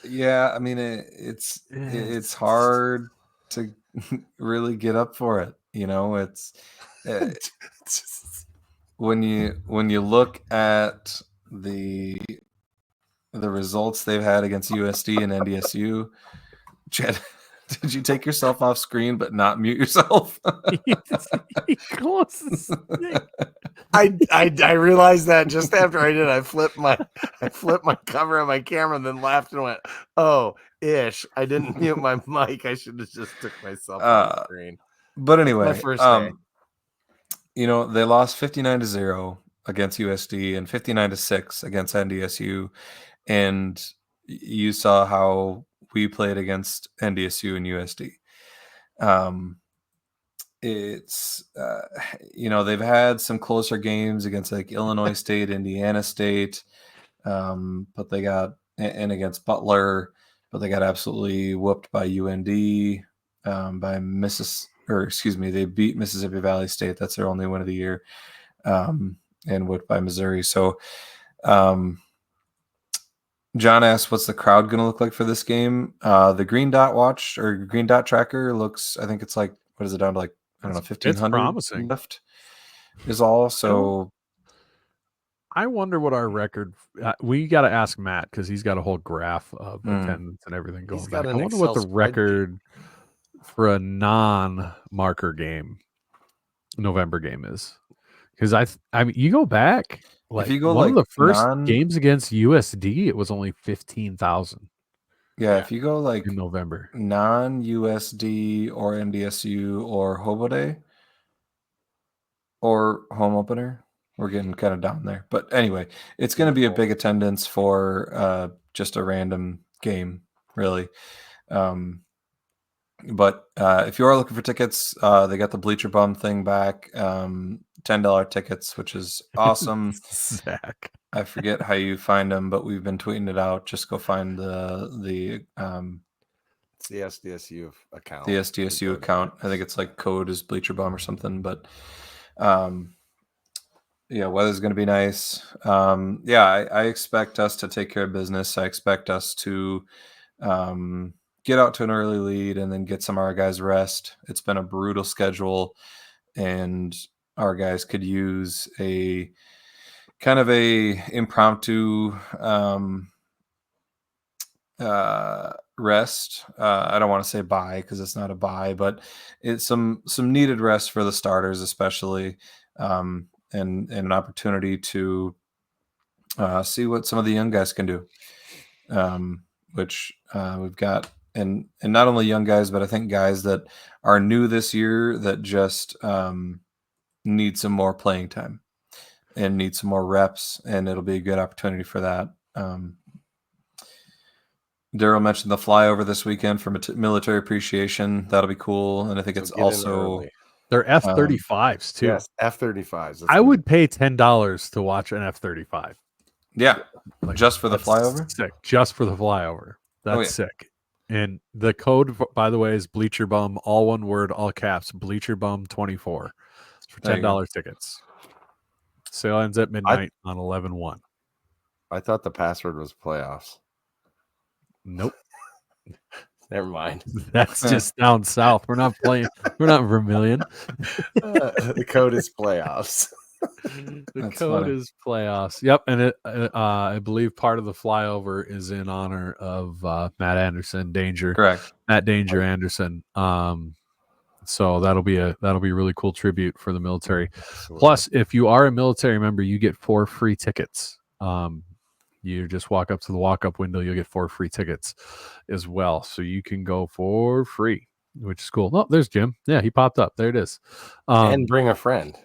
yeah. I mean, it's hard to really get up for it. It's when you look at the results they've had against USD and NDSU. Chad, did you take yourself off screen but not mute yourself? He closes. I realized that just after I did. I flipped my cover on my camera and then laughed and went, "Oh, ish! I didn't mute my mic. I should have just took myself off the screen." But anyway, My first day. They lost 59-0 against USD and 59-6 against NDSU, and you saw how we played against NDSU and USD. It's they've had some closer games against like Illinois State, Indiana State, but they got and against Butler, but they got absolutely whooped by UND, by they beat Mississippi Valley State. That's their only win of the year, and whooped by Missouri. So, John asked, "What's the crowd going to look like for this game?" The green dot watch or green dot tracker looks. I think it's like, what is it, down to like, I don't know, 1,500 promising. left is all. So I wonder what our record. We got to ask Matt because he's got a whole graph of attendance and everything going got back. I an wonder what the Excel spreadsheet. record for a non-marker game, November game is. Because I mean, you go back. Like, if you go one like of the first games against USD, it was only 15,000 if you go like in November. non-USD or NDSU or Hobo Day or home opener, we're getting kind of down there. But anyway, it's going to be a big attendance for just a random game, really. But if you are looking for tickets, they got the Bleacher Bum thing back. $10 tickets, which is awesome. Zach. I forget how you find them, but we've been tweeting it out. Just go find the It's the SDSU account. the SDSU account. I think it's like code is Bleacher Bum or something. But yeah, weather's going to be nice. I expect us to take care of business. I expect us to get out to an early lead and then get some of our guys rest. It's been a brutal schedule, and our guys could use a kind of a impromptu rest. I don't want to say bye because it's not a bye, but it's some needed rest for the starters, especially, and an opportunity to see what some of the young guys can do, which we've got, and not only young guys, but I think guys that are new this year that just need some more playing time and need some more reps, and it'll be a good opportunity for that. Daryl mentioned the flyover this weekend for military appreciation. That'll be cool, and I think So it's get in also early. They're F-35s too. Yes, F-35s. I would pay $10 to watch an F-35. yeah, Like, just for the that's flyover. Sick. Just for the flyover. That's Oh, yeah. sick. And the code, by the way, is Bleacher Bum, all one word, all caps, Bleacher Bum 24. It's for There you go. $10 tickets. Sale ends at midnight on 11/1. I thought the password was playoffs. Nope. Never mind. That's just down south. We're not playing. We're not Vermilion. The code is playoffs. The That's code funny. is playoffs. Yep, and it, I believe part of the flyover is in honor of Matt Anderson, Danger, Correct. Matt Danger Anderson. So that'll be a really cool tribute for the military. Absolutely. Plus, if you are a military member, you get 4 free tickets. You just walk up to the walk-up window, you'll get 4 free tickets as well. So you can go for free, which is cool. Oh, there's Jim. Yeah, he popped up. There it is. And bring a friend.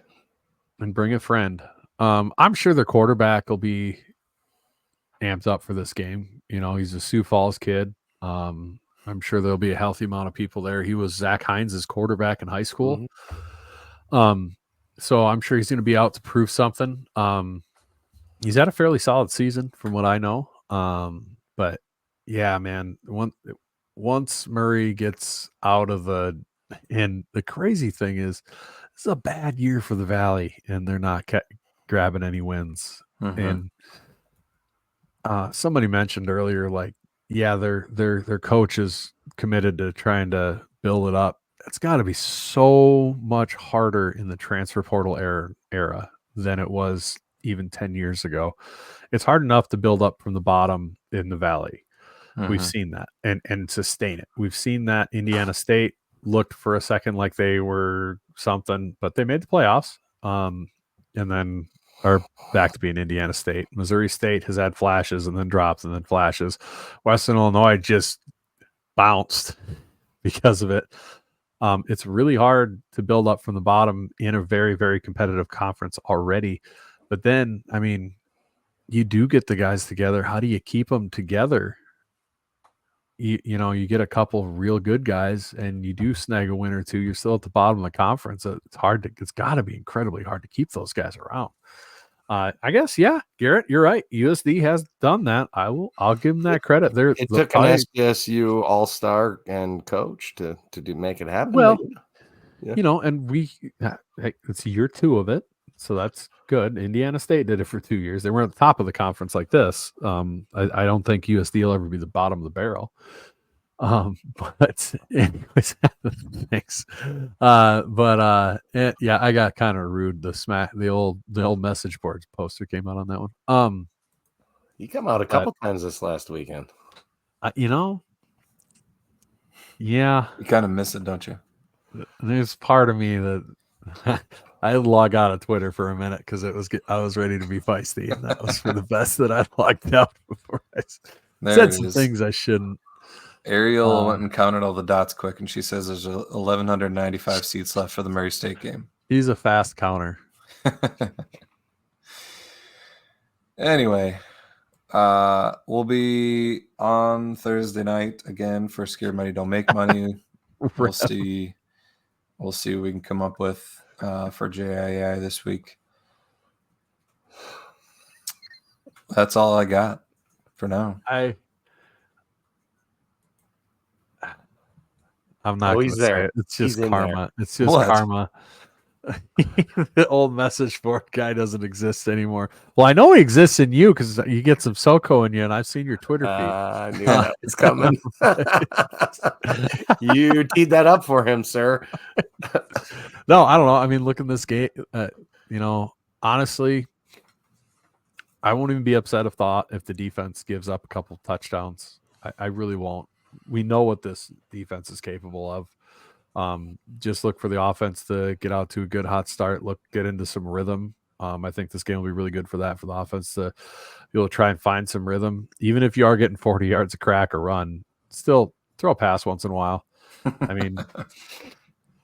And bring a friend. I'm sure their quarterback will be amped up for this game. You know, he's a Sioux Falls kid. I'm sure there'll be a healthy amount of people there. He was Zach Hines' quarterback in high school. Mm-hmm. So I'm sure he's going to be out to prove something. He's had a fairly solid season from what I know. But yeah, man, once Murray gets out of and the crazy thing is, this is a bad year for the Valley, and they're not grabbing any wins. Mhm. And somebody mentioned earlier, like, yeah, their coach is committed to trying to build it up. It's got to be so much harder in the transfer portal era than it was even 10 years ago. It's hard enough to build up from the bottom in the Valley. We've Mhm. seen that and sustain it. We've seen that Indiana State looked for a second like they were something, but they made the playoffs. And then are back to being Indiana State. Missouri State has had flashes and then drops and then flashes. Western Illinois just bounced because of it. It's really hard to build up from the bottom in a very, very competitive conference already. But then, I mean, you do get the guys together. How do you keep them together? You know, you get a couple of real good guys and you do snag a win or two. You're still at the bottom of the conference. It's got to be incredibly hard to keep those guys around. I guess, yeah, Garrett, you're right. USD has done that. I'll give them that credit. It took an SDSU all-star and coach to make it happen. Well, yeah. You know, and it's year 2 of it. So that's good. Indiana State did it for 2 years. They were at the top of the conference like this. I don't think USD will ever be the bottom of the barrel. But anyways, thanks. Yeah, I got kind of rude. The old message boards poster came out on that one. You come out a couple times this last weekend. You know, yeah, You kind of miss it, don't you? there's part of me that I log out of Twitter for a minute because I was ready to be feisty, and that was for the best that I logged out before I said some things I shouldn't. Ariel went and counted all the dots quick, and she says there's 1,195 seats left for the Murray State game. He's a fast counter. Anyway, we'll be on Thursday night again for Scared Money Don't Make Money. We'll see. We'll see what we can come up with for JII this week. That's all I got for now. I'm not going to say it. It's just karma. It's just karma. The old message board guy doesn't exist anymore. Well, I know he exists in you because you get some SoCo in you, and I've seen your Twitter feed. I knew that was coming. You teed that up for him, sir. No, I don't know. I mean, look at this game. Honestly, I won't even be upset if the defense gives up a couple touchdowns. I really won't. We know what this defense is capable of. Just look for the offense to get out to a good hot start. Get into some rhythm. I think this game will be really good for that, for the offense to be able to try and find some rhythm. Even if you are getting 40 yards of crack or run, still throw a pass once in a while. I mean,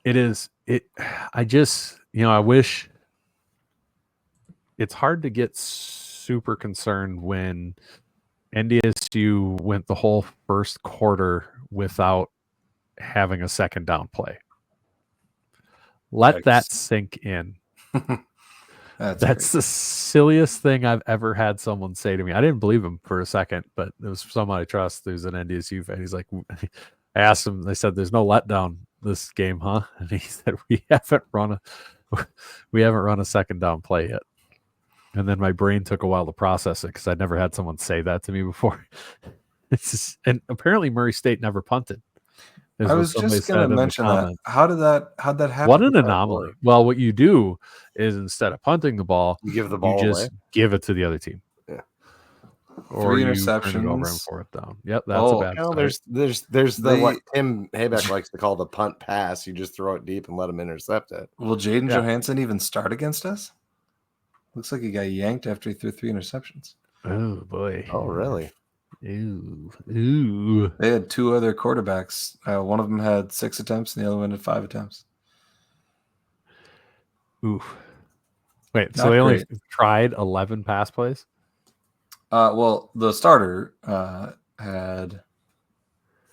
I wish. It's hard to get super concerned when NDSU went the whole first quarter without having a second down play. Let that sink in. That's the silliest thing I've ever had someone say to me. I didn't believe him for a second, but it was someone I trust who's an NDSU fan. He's like, I asked him, they said, there's no letdown this game, huh? And he said, we haven't run a second down play yet. And then my brain took a while to process it because I'd never had someone say that to me before. And apparently Murray State never punted. I was just going to mention that. How'd that happen? What an anomaly. Well, what you do is instead of punting the ball, you give the ball away. Give it to the other team. Yeah. Or 3 interceptions. Turn it over and fourth down. Yep, that's a bad start. There's what Tim Hayback likes to call the punt pass. You just throw it deep and let him intercept it. Will Jaden Johansson even start against us? Looks like he got yanked after he threw 3 interceptions. Oh, boy. Oh, really? Ooh. They had 2 other quarterbacks. One of them had 6 attempts and the other one had 5 attempts. Ooh. Wait, so they only tried 11 pass plays? Well, the starter had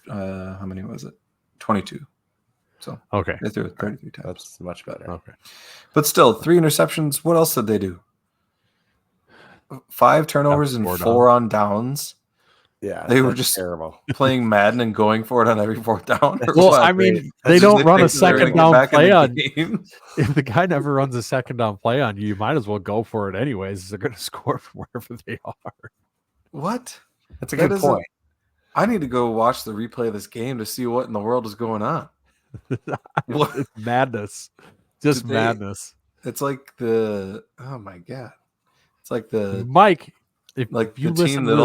how many was it? 22. So okay, they threw it 33 times. That's much better. Okay, but still 3 interceptions. What else did they do? 5 turnovers and 4 on downs. Yeah, they were just terrible. Playing Madden and going for it on every 4th down. Well, I mean, they don't run a second down play on. If the guy never runs a second down play on you, you might as well go for it anyways. They're going to score from wherever they are. What? That's a good point. I need to go watch the replay of this game to see what in the world is going on. It's madness. Just madness. It's like oh my God. It's like the Mike. If like you the team that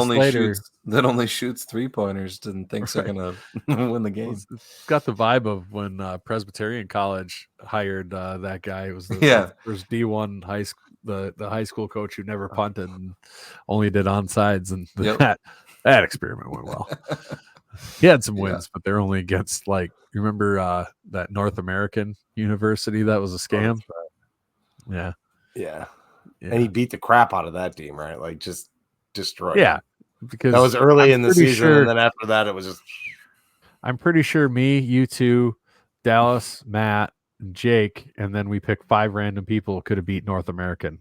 only shoots 3-pointers and thinks they're gonna win the game. It's got the vibe of when Presbyterian College hired that guy. It was the first D1 high school, the high school coach who never punted and only did onsides, and that experiment went well. He had some wins, but they're only against you remember that North American University that was a scam. Yeah. And he beat the crap out of that team, right? Like just destroyed. Yeah, because that was early in the season, and then after that, it was just. I'm pretty sure me, you two, Dallas, Matt, and Jake, and then we picked 5 random people could have beat North American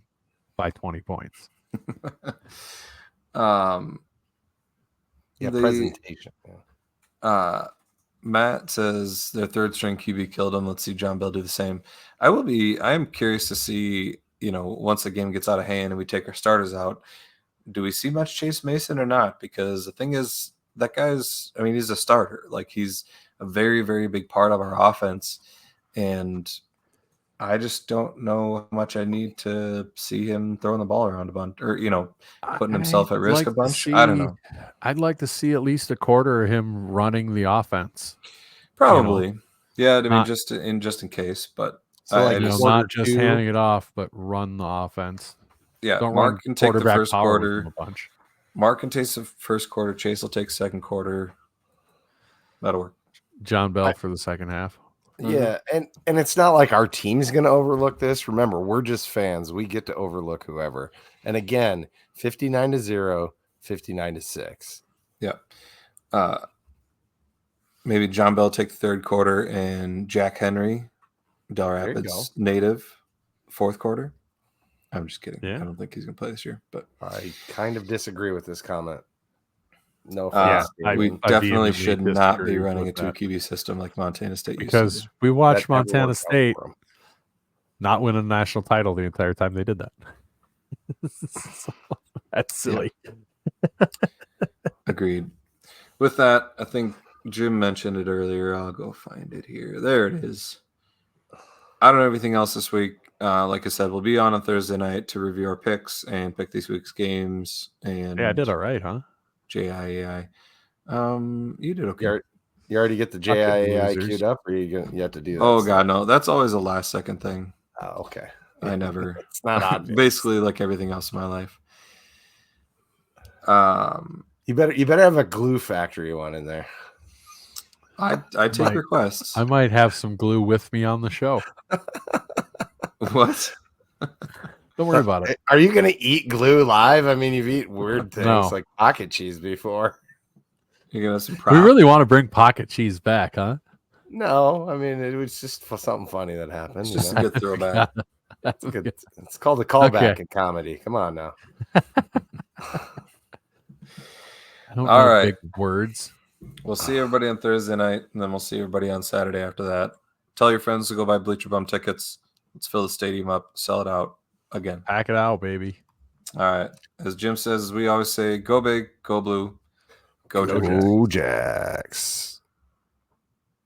by 20 points. Presentation. Matt says their 3rd string QB killed him. Let's see John Bell do the same. I am curious to see. Once the game gets out of hand and we take our starters out, do we see much Chase Mason or not? Because the thing is, that guy's, he's a starter. Like, he's a very, very big part of our offense. And I just don't know how much I need to see him throwing the ball around a bunch or, putting himself at risk a bunch. I don't know. I'd like to see at least a quarter of him running the offense. Probably. Yeah. Just in case, but. So not just handing it off, but run the offense. Yeah, don't Mark can take the first quarter. Bunch. Mark can take the first quarter. Chase will take second quarter. That'll work. John Bell for the second half. Yeah, and it's not like our team's going to overlook this. Remember, we're just fans. We get to overlook whoever. And again, 59-0, 59-6. Yeah. Maybe John Bell take the third quarter and Jack Henry, Del There you Rapids native, fourth quarter. I'm just kidding. Yeah. I don't think he's going to play this year, but I kind of disagree with this comment. No Yeah, offense. I- we I definitely vehemently should not be disagree running a with that. 2 QB system like Montana State used Because to. we That watched never Montana worked out State for 'em. not win a national title the entire time they did that. So, that's silly. Agreed. With that, I think Jim mentioned it earlier. I'll go find it here. There it is. I don't know everything else this week. Like I said, we'll be on Thursday night to review our picks and pick this week's games. And Yeah, I did all right, huh? JIAI. You did okay. You already get the Fucking JIAI losers. queued up, or you have to do that? Oh God, no! That's always a last second thing. Oh, okay. I never. It's not obvious. Basically, like everything else in my life. You better have a glue factory one in there. I take Mike, requests. I might have some glue with me on the show. What? Don't worry about it. Are you gonna eat glue live? I mean, you've eaten weird things No. like pocket cheese before. You're gonna have some We props. really want to bring pocket cheese back, huh? No, I mean it was just for something funny that happened. It's you just know? a good throwback. It's good. It's called a callback Okay. in comedy. Come on now. I don't All know right. big words. We'll see everybody on Thursday night, and then we'll see everybody on Saturday after that. Tell your friends to go buy Bleacher Bum tickets. Let's fill the stadium up, sell it out again. Pack it out, baby. All right. As Jim says, as we always say, go big, go blue, go Jacks. Go Jacks.